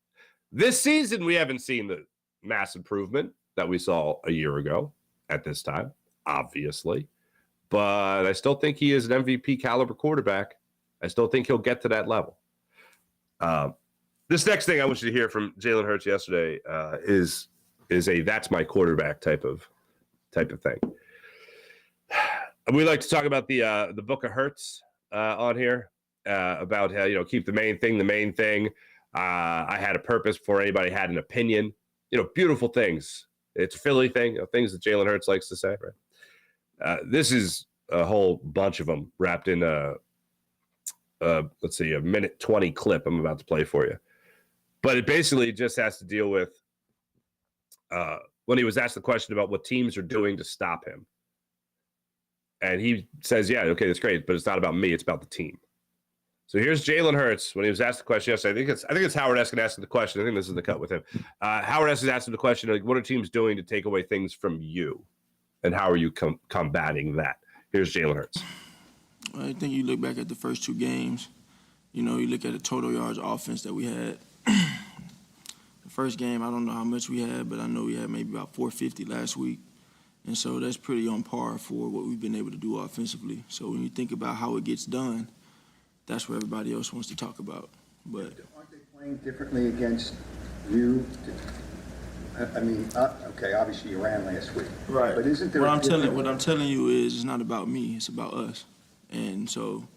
This season, we haven't seen the mass improvement that we saw a year ago at this time, obviously. But I still think he is an MVP caliber quarterback. I still think he'll get to that level. This next thing I want you to hear from Jalen Hurts yesterday is a that's my quarterback type of thing. We like to talk about the book of Hurts on here about how keep the main thing. I had a purpose before anybody had an opinion. Beautiful things. It's a Philly thing, things that Jalen Hurts likes to say, right? This is a whole bunch of them wrapped in let's see, a minute 20 clip I'm about to play for you. But it basically just has to deal with when he was asked the question about what teams are doing to stop him. And he says, yeah, okay, that's great, but it's not about me, it's about the team. So here's Jalen Hurts when he was asked the question yesterday. I think it's Howard Eskin asking the question. I think this is the cut with him. Howard Eskin asking the question, like, what are teams doing to take away things from you? And how are you combating that? Here's Jalen Hurts. I think you look back at the first two games, you look at the total yards offense that we had. The first game, I don't know how much we had, but I know we had maybe about 450 last week. And so that's pretty on par for what we've been able to do offensively. So when you think about how it gets done, that's what everybody else wants to talk about. But aren't they playing differently against you? I mean, okay, obviously you ran last week. Right. But isn't there what I'm telling you is it's not about me, it's about us. And so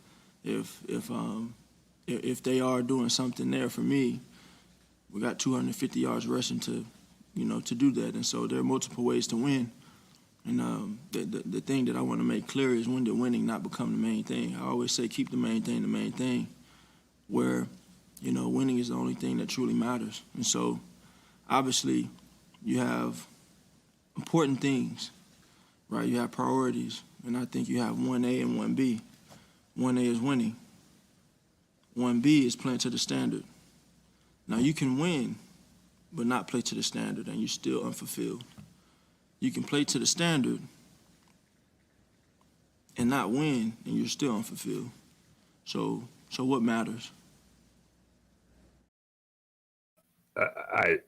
if they are doing something there for me, we got 250 yards rushing to do that. And so there are multiple ways to win. And the thing that I want to make clear is when did winning not become the main thing. I always say keep the main thing, where, winning is the only thing that truly matters. And so, obviously, you have important things, right? You have priorities, and I think you have 1A and 1B. 1A is winning. 1B is playing to the standard. Now, you can win, but not play to the standard, and you're still unfulfilled. You can play to the standard and not win, and you're still unfulfilled. So what matters? I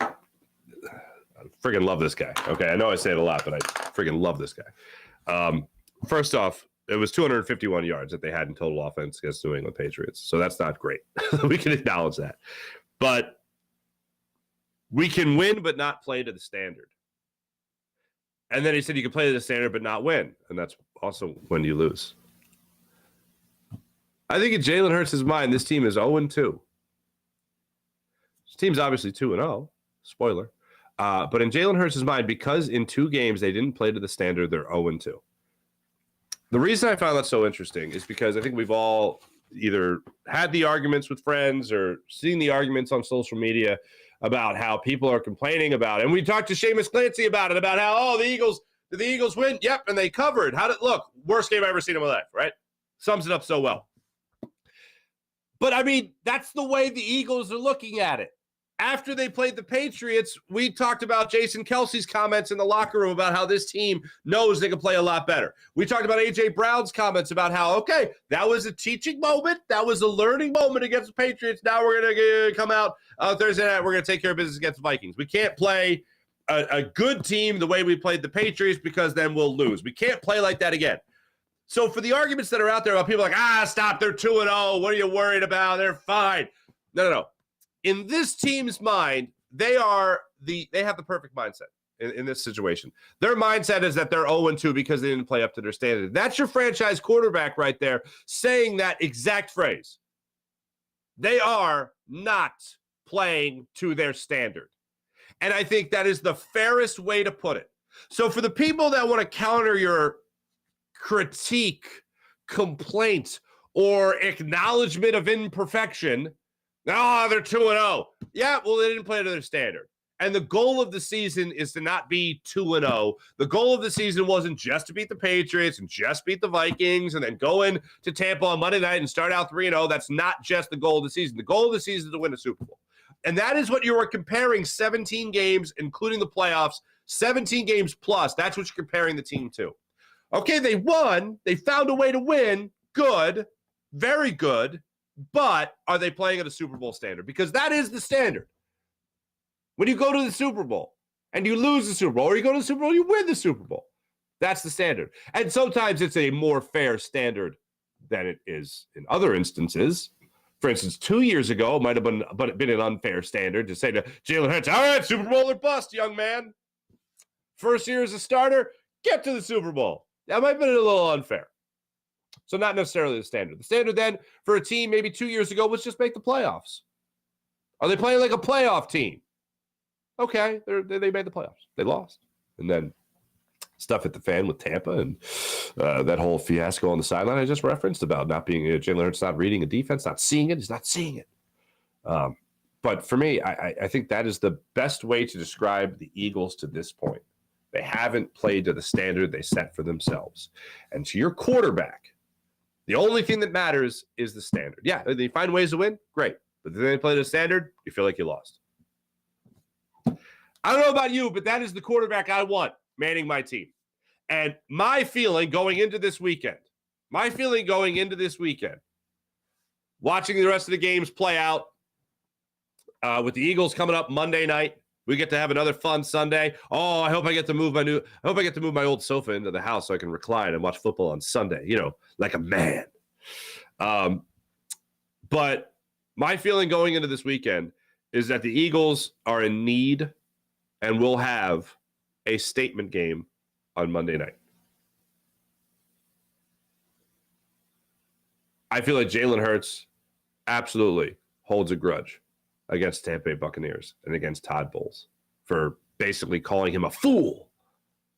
friggin' love this guy. Okay, I know I say it a lot, but I friggin' love this guy. First off, it was 251 yards that they had in total offense against New England Patriots. So that's not great. We can acknowledge that. But we can win but not play to the standard. And then he said you can play to the standard but not win. And that's also when you lose. I think in Jalen Hurts' mind, this team is 0-2. This team's obviously 2-0. Spoiler. But in Jalen Hurts' mind, because in 2 games they didn't play to the standard, they're 0-2. The reason I found that so interesting is because I think we've all either had the arguments with friends or seen the arguments on social media about how people are complaining about it. And we talked to Seamus Clancy about it, about how, did the Eagles win? Yep, and they covered. Look, worst game I've ever seen in my life, right? Sums it up so well. But, I mean, that's the way the Eagles are looking at it. After they played the Patriots, we talked about Jason Kelsey's comments in the locker room about how this team knows they can play a lot better. We talked about A.J. Brown's comments about how, okay, that was a teaching moment. That was a learning moment against the Patriots. Now we're going to come out Thursday night. We're going to take care of business against the Vikings. We can't play a good team the way we played the Patriots because then we'll lose. We can't play like that again. So for the arguments that are out there about people like, stop, they're 2-0. What are you worried about? They're fine. No. In this team's mind, they have the perfect mindset in this situation. Their mindset is that they're 0-2 because they didn't play up to their standard. That's your franchise quarterback right there saying that exact phrase. They are not playing to their standard. And I think that is the fairest way to put it. So for the people that want to counter your critique, complaint, or acknowledgement of imperfection, they're 2-0. Yeah, well, they didn't play to their standard. And the goal of the season is to not be 2-0. The goal of the season wasn't just to beat the Patriots and just beat the Vikings and then go into Tampa on Monday night and start out 3-0. That's not just the goal of the season. The goal of the season is to win a Super Bowl. And that is what you are comparing 17 games, including the playoffs, 17 games plus. That's what you're comparing the team to. Okay, they won. They found a way to win. Good. Very good. But are they playing at a Super Bowl standard? Because that is the standard. When you go to the Super Bowl and you lose the Super Bowl, or you go to the Super Bowl, you win the Super Bowl. That's the standard. And sometimes it's a more fair standard than it is in other instances. For instance, 2 years ago, it might have been an unfair standard to say to Jalen Hurts, all right, Super Bowl or bust, young man. First year as a starter, get to the Super Bowl. That might have been a little unfair. So not necessarily the standard. The standard then for a team maybe 2 years ago was just make the playoffs. Are they playing like a playoff team? Okay, they made the playoffs. They lost. And then stuff at the fan with Tampa and that whole fiasco on the sideline I just referenced about not being Jalen Hurts not reading a defense, not seeing it. He's not seeing it. But for me, I think that is the best way to describe the Eagles to this point. They haven't played to the standard they set for themselves. And to your quarterback, the only thing that matters is the standard. Yeah, they find ways to win, great. But if they play to the standard, you feel like you lost. I don't know about you, but that is the quarterback I want manning my team. And my feeling going into this weekend, watching the rest of the games play out, with the Eagles coming up Monday night, we get to have another fun Sunday. Oh, I hope I get to move my old sofa into the house so I can recline and watch football on Sunday, like a man. But my feeling going into this weekend is that the Eagles are in need and will have a statement game on Monday night. I feel like Jalen Hurts absolutely holds a grudge against Tampa Bay Buccaneers and against Todd Bowles for basically calling him a fool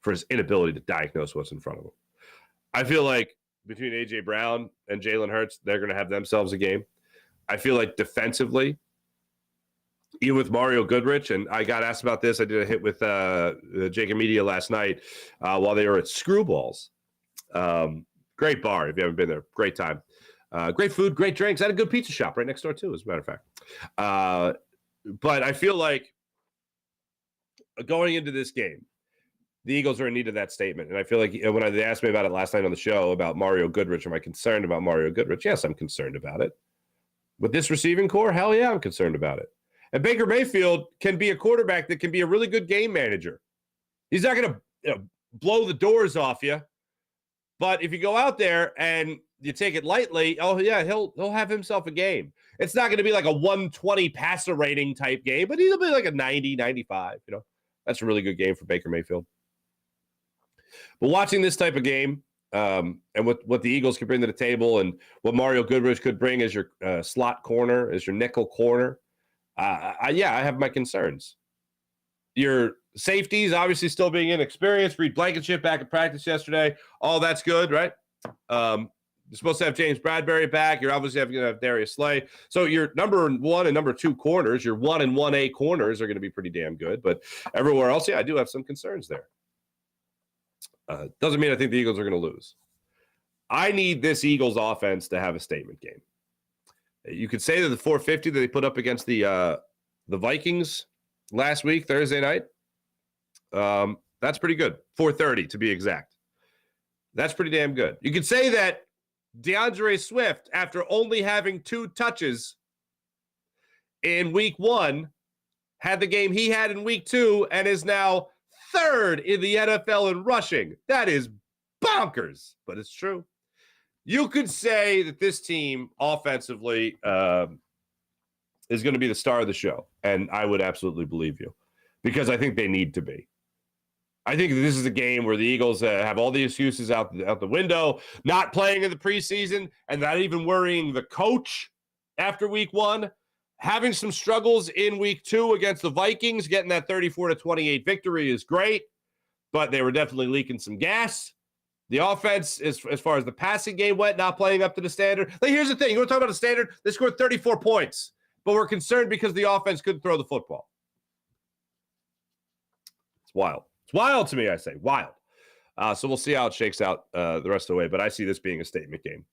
for his inability to diagnose what's in front of him. I feel like between A.J. Brown and Jalen Hurts, they're going to have themselves a game. I feel like defensively, even with Mario Goodrich, and I got asked about this. I did a hit with Jacob Media last night while they were at Screwballs. Great bar if you haven't been there. Great time. Great food, great drinks. I had a good pizza shop right next door, too, as a matter of fact. But I feel like going into this game, the Eagles are in need of that statement. And I feel like when they asked me about it last night on the show about Mario Goodrich, am I concerned about Mario Goodrich? Yes, I'm concerned about it. With this receiving core, hell yeah, I'm concerned about it. And Baker Mayfield can be a quarterback that can be a really good game manager. He's not going to blow the doors off you. But if you go out there and you take it lightly, oh, yeah, he'll have himself a game. It's not going to be like a 120 passer rating type game, but he'll be like a 90, 95. That's a really good game for Baker Mayfield. But watching this type of game and what the Eagles could bring to the table and what Mario Goodrich could bring as your slot corner, as your nickel corner, I have my concerns. Your safeties obviously still being inexperienced. Reed Blankenship back at practice yesterday. All that's good, right? You're supposed to have James Bradbury back. You're obviously going to have Darius Slay. So your number 1 and number 2 corners, your 1 and 1A corners are going to be pretty damn good. But everywhere else, I do have some concerns there. Doesn't mean I think the Eagles are going to lose. I need this Eagles offense to have a statement game. You could say that the 450 that they put up against the Vikings last week, Thursday night, that's pretty good. 430 to be exact. That's pretty damn good. You could say that DeAndre Swift, after only having 2 touches in week 1, had the game he had in week 2 and is now 3rd in the NFL in rushing. That is bonkers, but it's true. You could say that this team offensively is going to be the star of the show, and I would absolutely believe you because I think they need to be. I think this is a game where the Eagles have all the excuses out the window, not playing in the preseason and not even worrying the coach after week 1, having some struggles in week 2 against the Vikings, getting that 34-28 victory is great, but they were definitely leaking some gas. The offense, as far as the passing game went, not playing up to the standard. Like, here's the thing. You want to talk about the standard? They scored 34 points, but we're concerned because the offense couldn't throw the football. It's wild. It's wild to me, I say. Wild. So we'll see how it shakes out the rest of the way, but I see this being a statement game.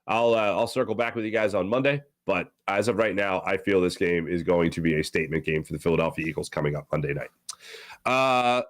I'll circle back with you guys on Monday But as of right now, I feel this game is going to be a statement game for the Philadelphia Eagles coming up Monday night.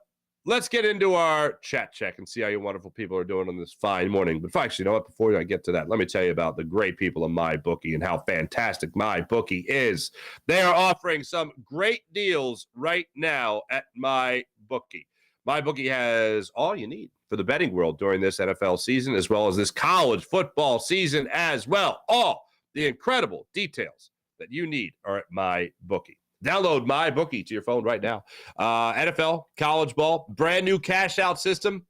Let's get into our chat check and see how you wonderful people are doing on this fine morning. But actually, you know what? Before I get to that, let me tell you about the great people of MyBookie and how fantastic MyBookie is. They are offering some great deals right now at MyBookie. MyBookie has all you need for the betting world during this NFL season, as well as this college football season as well. All the incredible details that you need are at MyBookie. Download MyBookie to your phone right now. NFL, college ball, brand new cash out system.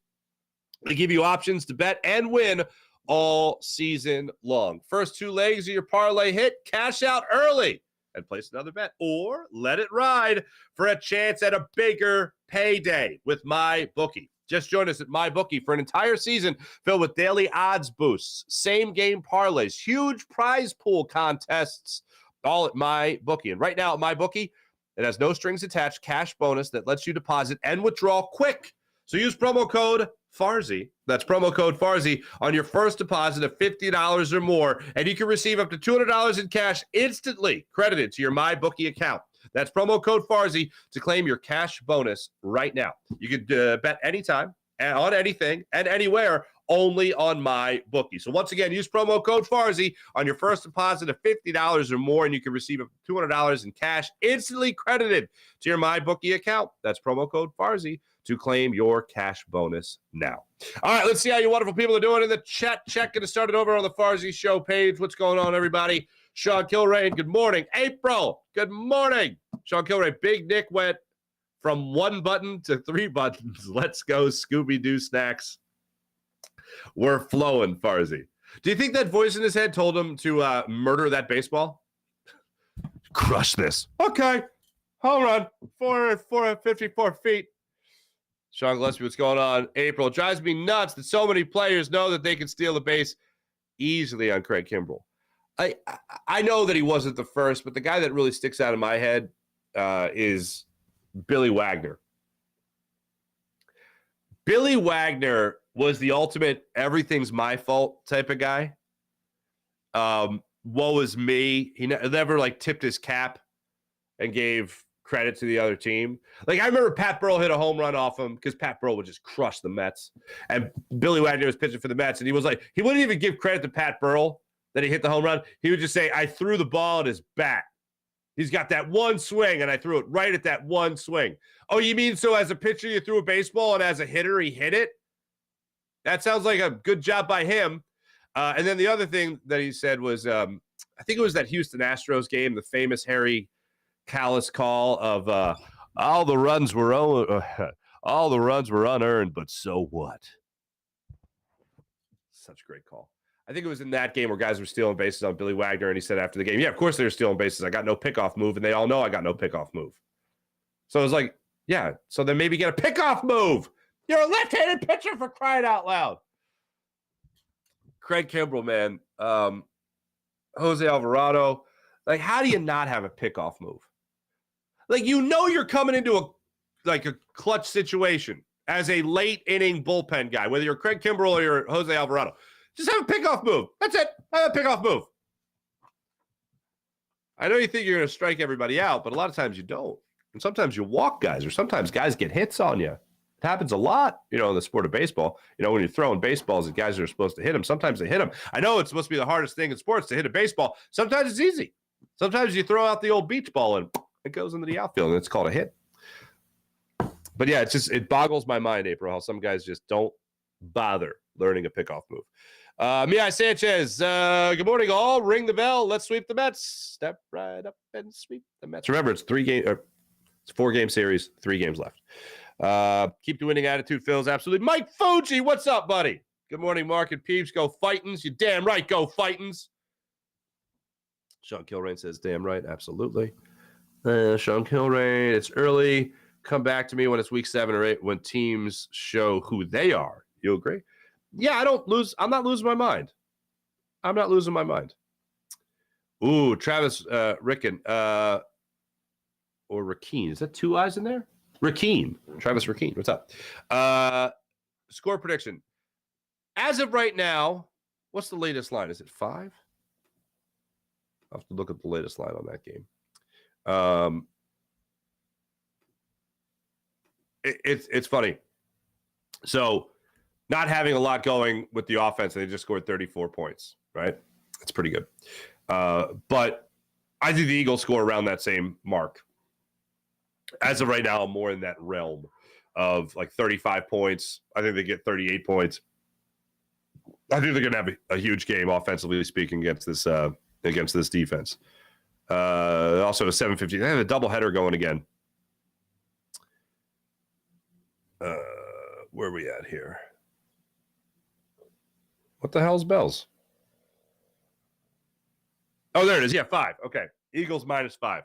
They give you options to bet and win all season long. First 2 legs of your parlay hit, cash out early and place another bet, or let it ride for a chance at a bigger payday with MyBookie. Just join us at MyBookie for an entire season filled with daily odds boosts, same game parlays, huge prize pool contests, all at MyBookie. And right now at MyBookie, it has no strings attached cash bonus that lets you deposit and withdraw quick. So use promo code Farzy. That's promo code Farzy on your first deposit of $50 or more, and you can receive up to $200 in cash instantly credited to your MyBookie account. That's promo code Farzy to claim your cash bonus right now. You could bet anytime, on anything, and anywhere, only on MyBookie. So once again, use promo code Farzy on your first deposit of $50 or more, and you can receive up to $200 in cash instantly credited to your MyBookie account. That's promo code Farzy to claim your cash bonus now. All right, let's see how you wonderful people are doing in the chat. Check it started over on the Farzy Show page. What's going on, everybody? Sean Kilrain, good morning. April, good morning. Sean Kilrain, Big Nick went from 1 button to 3 buttons. Let's go, Scooby-Doo snacks. We're flowing, Farzy. Do you think that voice in his head told him to murder that baseball? Crush this. Okay. Home run. 454 feet. Sean Gillespie, what's going on? April, it drives me nuts that so many players know that they can steal a base easily on Craig Kimbrell. I know that he wasn't the first, but the guy that really sticks out in my head is Billy Wagner. Billy Wagner was the ultimate everything's my fault type of guy. Woe is me. He never like tipped his cap and gave credit to the other team. Like I remember Pat Burrell hit a home run off him because Pat Burrell would just crush the Mets. And Billy Wagner was pitching for the Mets. And he was like, he wouldn't even give credit to Pat Burrell that he hit the home run. He would just say, I threw the ball at his bat. He's got that one swing, and I threw it right at that one swing. Oh, you mean so as a pitcher you threw a baseball, and as a hitter he hit it? That sounds like a good job by him. And then the other thing that he said was, I think it was that Houston Astros game, the famous Harry Kalas call of all the runs were unearned, but so what? Such a great call. I think it was in that game where guys were stealing bases on Billy Wagner, and he said after the game, yeah, of course they were stealing bases. I got no pickoff move, and they all know I got no pickoff move. So I was like, yeah, so then maybe get a pickoff move. You're a left-handed pitcher, for crying out loud. Craig Kimbrell, man. Jose Alvarado. Like, how do you not have a pickoff move? Like, you know you're coming into a clutch situation as a late-inning bullpen guy, whether you're Craig Kimbrell or you're Jose Alvarado. Just have a pickoff move. That's it. Have a pickoff move. I know you think you're going to strike everybody out, but a lot of times you don't. And sometimes you walk guys, or sometimes guys get hits on you. It happens a lot, in the sport of baseball. When you're throwing baseballs at guys that are supposed to hit them, sometimes they hit them. I know it's supposed to be the hardest thing in sports to hit a baseball. Sometimes it's easy. Sometimes you throw out the old beach ball and it goes into the outfield, and it's called a hit. But yeah, it boggles my mind, April, how some guys just don't bother learning a pickoff move. Mia Sanchez, good morning, all. Ring the bell. Let's sweep the Mets. Step right up and sweep the Mets. Remember, it's 4-game series, 3 games left. Keep the winning attitude, Phil's absolutely. Mike Fuji, what's up, buddy? Good morning, Mark and Peeps. Go Fightins. You damn right, go Fightins. Sean Kilrain says, damn right, absolutely. Sean Kilrain, it's early. Come back to me when it's week 7 or 8 when teams show who they are. You agree? Yeah, I'm not losing my mind. I'm not losing my mind. Ooh, Travis Ricken, or Rakeen. Is that 2 eyes in there? Rakeen. Travis Rakeen. What's up? Score prediction. As of right now, what's the latest line? Is it 5? I'll have to look at the latest line on that game. It's funny. So not having a lot going with the offense, they just scored 34 points, right? That's pretty good. But I think the Eagles score around that same mark. As of right now, I'm more in that realm of like 35 points. I think they get 38 points. I think they're going to have a huge game, offensively speaking, against this defense. Also, a 7:50. They have a doubleheader going again. Where are we at here? What the hell's bells? Oh, there it is. Yeah, 5. Okay. Eagles -5.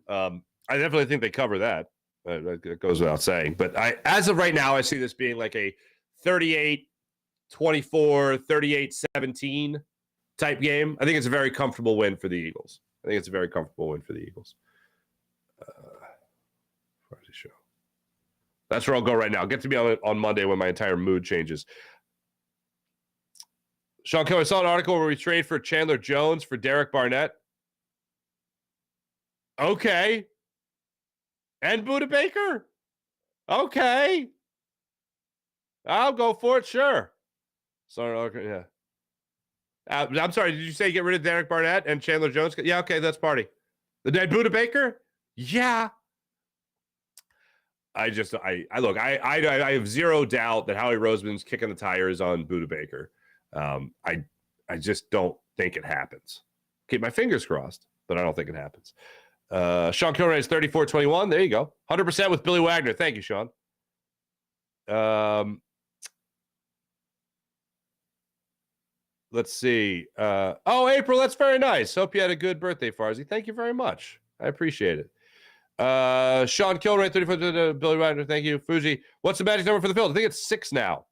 I definitely think they cover that. It goes without saying. But as of right now, I see this being like a 38-24, 38-17 type game. I think it's a very comfortable win for the Eagles. Farzy Show. That's where I'll go right now. Get to me on Monday when my entire mood changes. Sean Kelly, I saw an article where we trade for Chandler Jones for Derek Barnett. Okay. And Budda Baker? Okay. I'll go for it, sure. Sorry, okay, yeah. I'm sorry, did you say get rid of Derek Barnett and Chandler Jones? Yeah, okay, that's party. The dead Budda Baker? Yeah. I have zero doubt that Howie Roseman's kicking the tires on Budda Baker. I just don't think it happens. Keep my fingers crossed, but I don't think it happens. Sean Kilray is 34-21. There you go. 100% with Billy Wagner. Thank you, Sean. Let's see. April, that's very nice. Hope you had a good birthday, Farzy. Thank you very much. I appreciate it. Sean Kilray, 34, Billy Wagner. Thank you. Fuji, what's the magic number for the field? I think it's 6 now.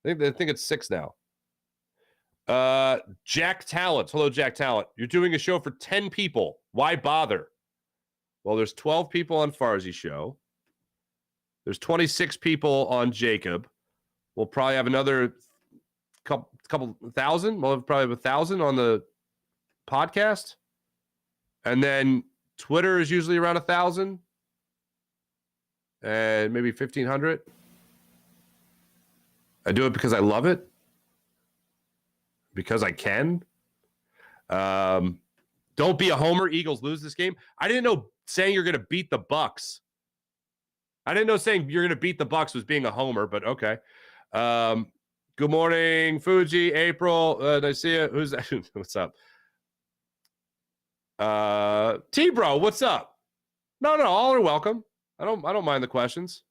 I think it's 6 now. Jack Talent. Hello, Jack Talent. You're doing a show for 10 people. Why bother? Well, there's 12 people on Farzy Show. There's 26 people on Jacob. We'll probably have another couple thousand. We'll probably have 1,000 on the podcast. And then Twitter is usually around 1,000. And maybe 1,500. I do it because I love it. Because I can. Don't be a homer. Eagles lose this game. I didn't know saying you're going to beat the Bucks. I didn't know saying you're going to beat the Bucks was being a homer, but okay. Good morning, Fuji, April. Did I see it? Who's that? What's up? T-Bro, what's up? No, all are welcome. I don't mind the questions.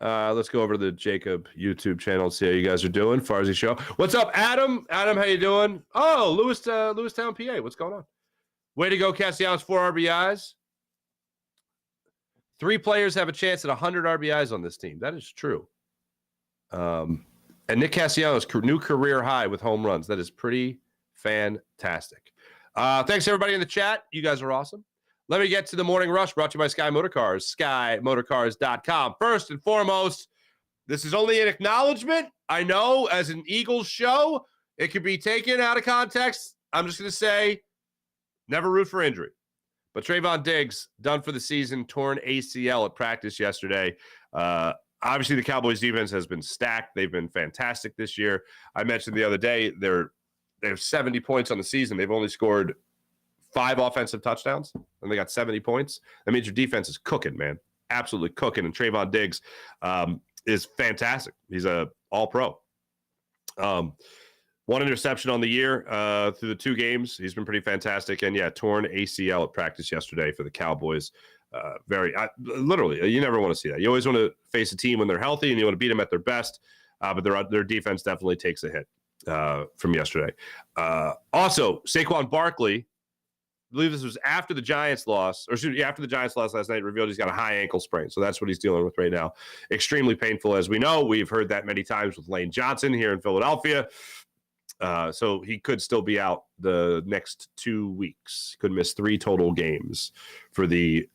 Let's go over to the Jacob YouTube channel and see how you guys are doing. Farzy Show. What's up, Adam? Adam, how you doing? Oh, Lewistown, PA. What's going on? Way to go, Castellanos. 4 RBIs. 3 players have a chance at 100 RBIs on this team. That is true. And Nick Castellanos' new career high with home runs. That is pretty fantastic. Thanks, everybody in the chat. You guys are awesome. Let me get to the morning rush brought to you by Sky Motorcars, skymotorcars.com. First and foremost, this is only an acknowledgement. I know as an Eagles show, it could be taken out of context. I'm just going to say, never root for injury. But Trayvon Diggs, done for the season, torn ACL at practice yesterday. Obviously, the Cowboys defense has been stacked. They've been fantastic this year. I mentioned the other day, they have 70 points on the season. They've only scored 5 offensive touchdowns, and they got 70 points. That means your defense is cooking, man. Absolutely cooking. And Trayvon Diggs is fantastic. He's a all-pro. 1 interception on the year through the 2 games. He's been pretty fantastic. And, yeah, torn ACL at practice yesterday for the Cowboys. Literally, you never want to see that. You always want to face a team when they're healthy, and you want to beat them at their best. But their defense definitely takes a hit from yesterday. Also, Saquon Barkley, I believe this was after the Giants loss, after the Giants loss last night, revealed he's got a high ankle sprain. So that's what he's dealing with right now. Extremely painful, as we know. We've heard that many times with Lane Johnson here in Philadelphia. So he could still be out the next 2 weeks. Could miss 3 total games for the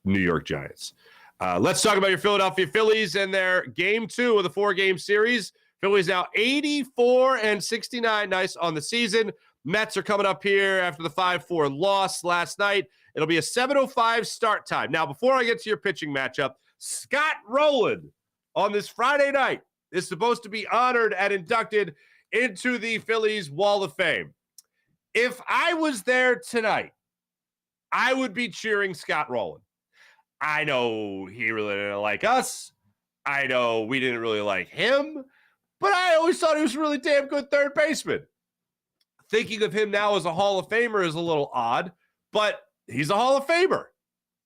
New York Giants. Let's talk about your Philadelphia Phillies and their game 2 of the 4-game series. Phillies now 84-69. Nice on the season. Mets are coming up here after the 5-4 loss last night. It'll be a 7:05 start time. Now, before I get to your pitching matchup, Scott Rowland on this Friday night is supposed to be honored and inducted into the Phillies Wall of Fame. If I was there tonight, I would be cheering Scott Rowland. I know he really didn't like us. I know we didn't really like him, but I always thought he was a really damn good third baseman. Thinking of him now as a Hall of Famer is a little odd, but he's a Hall of Famer.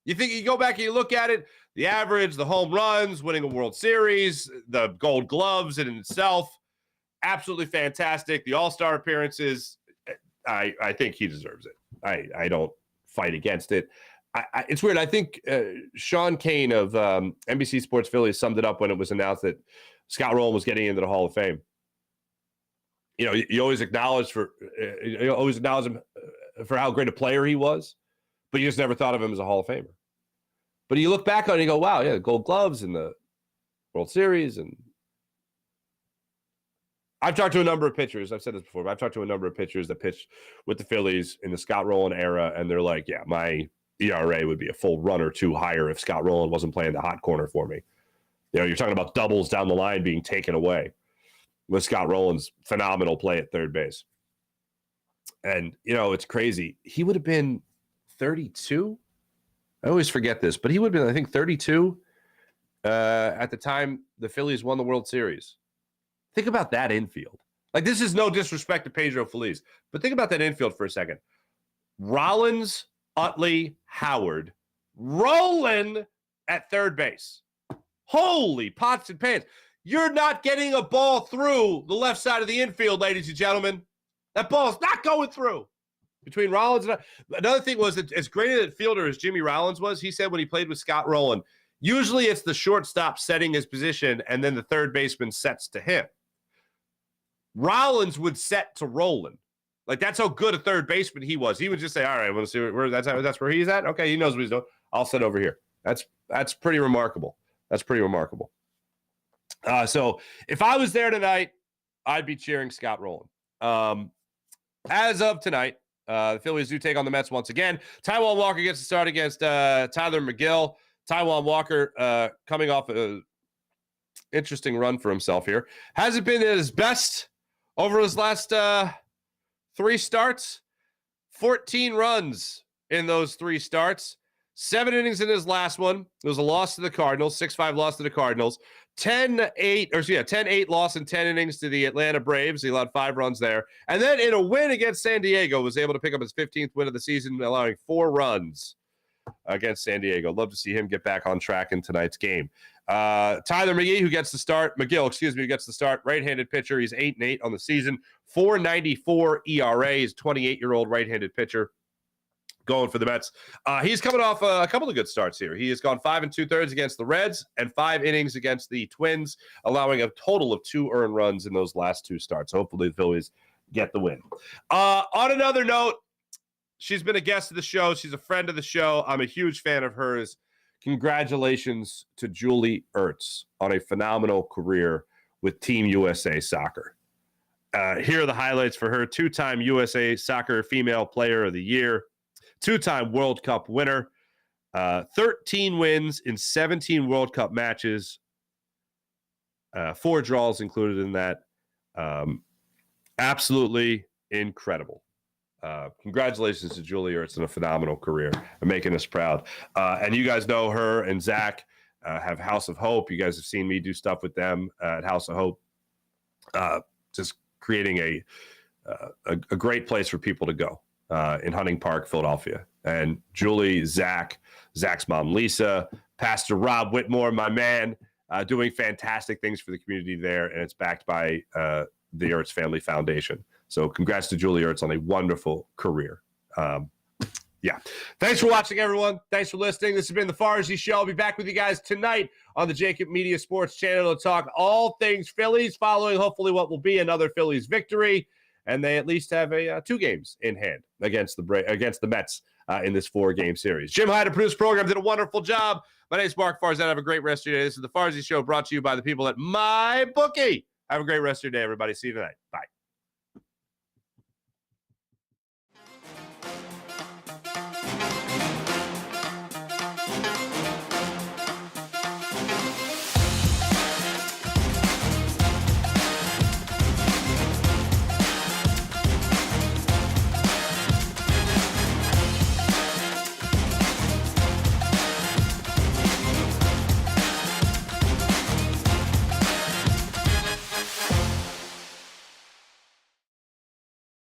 You think you go back and you look at it, the average, the home runs, winning a World Series, the Gold Gloves in itself, absolutely fantastic. The All-Star appearances, I think he deserves it. I don't fight against it. It's weird. I think Sean Kane of NBC Sports Philly summed it up when it was announced that Scott Rowland was getting into the Hall of Fame. You know, you always acknowledge him for how great a player he was, but you just never thought of him as a Hall of Famer. But you look back on it and you go, wow, yeah, the Gold Gloves and the World Series. And I've talked to a number of pitchers. I've said this before, but I've talked to a number of pitchers that pitched with the Phillies in the Scott Rowland era, and they're like, yeah, my ERA would be a full run or two higher if Scott Rowland wasn't playing the hot corner for me. You know, you're talking about doubles down the line being taken away with Scott Rowland's phenomenal play at third base. And, you know, it's crazy. He would have been 32. I always forget this, but he would have been, I think, 32 at the time the Phillies won the World Series. Think about that infield. Like, this is no disrespect to Pedro Feliz, but think about that infield for a second. Rollins, Utley, Howard, Rowland at third base. Holy pots and pans. You're not getting a ball through the left side of the infield, ladies and gentlemen. That ball's not going through. Between Rollins and another thing was that as great a fielder as Jimmy Rollins was, he said when he played with Scott Rowland, usually it's the shortstop setting his position and then the third baseman sets to him. Rollins would set to Rowland. Like, that's how good a third baseman he was. He would just say, all right, I want to see where that's where he's at. Okay, he knows what he's doing. I'll sit over here. That's pretty remarkable. That's pretty remarkable. So if I was there tonight, I'd be cheering Scott Rowland. As of tonight, the Phillies do take on the Mets once again. Taijuan Walker gets to start against Tyler McGill. Taijuan Walker coming off an interesting run for himself here. Hasn't been at his best over his last 3 starts. 14 runs in those 3 starts. 7 innings in his last one. It was a loss to the Cardinals, 6-5 loss to the Cardinals. 10-8 loss in 10 innings to the Atlanta Braves. He allowed 5 runs there. And then in a win against San Diego, was able to pick up his 15th win of the season, allowing 4 runs against San Diego. Love to see him get back on track in tonight's game. Tyler McGill, who gets the start, right-handed pitcher. He's 8-8 on the season, 4.94 ERA. He's a 28-year-old right-handed pitcher going for the Mets. He's coming off a couple of good starts here. He has gone 5 2/3 against the Reds and 5 innings against the Twins, allowing a total of 2 earned runs in those last 2 starts. Hopefully the Phillies get the win. On another note, she's been a guest of the show. She's a friend of the show. I'm a huge fan of hers. Congratulations to Julie Ertz on a phenomenal career with Team USA Soccer. Here are the highlights for her. 2-time USA Soccer Female Player of the Year, 2-time World Cup winner, 13 wins in 17 World Cup matches, 4 draws included in that. Absolutely incredible. Congratulations to Julie Ertz on a phenomenal career and making us proud. And you guys know her and Zach have House of Hope. You guys have seen me do stuff with them at House of Hope. Just creating a great place for people to go in Hunting Park, Philadelphia. And Julie, Zach's mom, Lisa, Pastor Rob Whitmore, my man, doing fantastic things for the community there. And it's backed by the Ertz Family Foundation. So congrats to Julie Ertz on a wonderful career. Yeah. Thanks for watching, everyone. Thanks for listening. This has been the Farzy Show. I'll be back with you guys tonight on the Jacob Media Sports Channel to talk all things Phillies, following hopefully what will be another Phillies victory. And they at least have 2 games in hand against the Mets in this 4-game series. Jim Hyde, produced program, did a wonderful job. My name is Mark Farzan. Have a great rest of your day. This is the Farzy Show, brought to you by the people at MyBookie. Have a great rest of your day, everybody. See you tonight. Bye.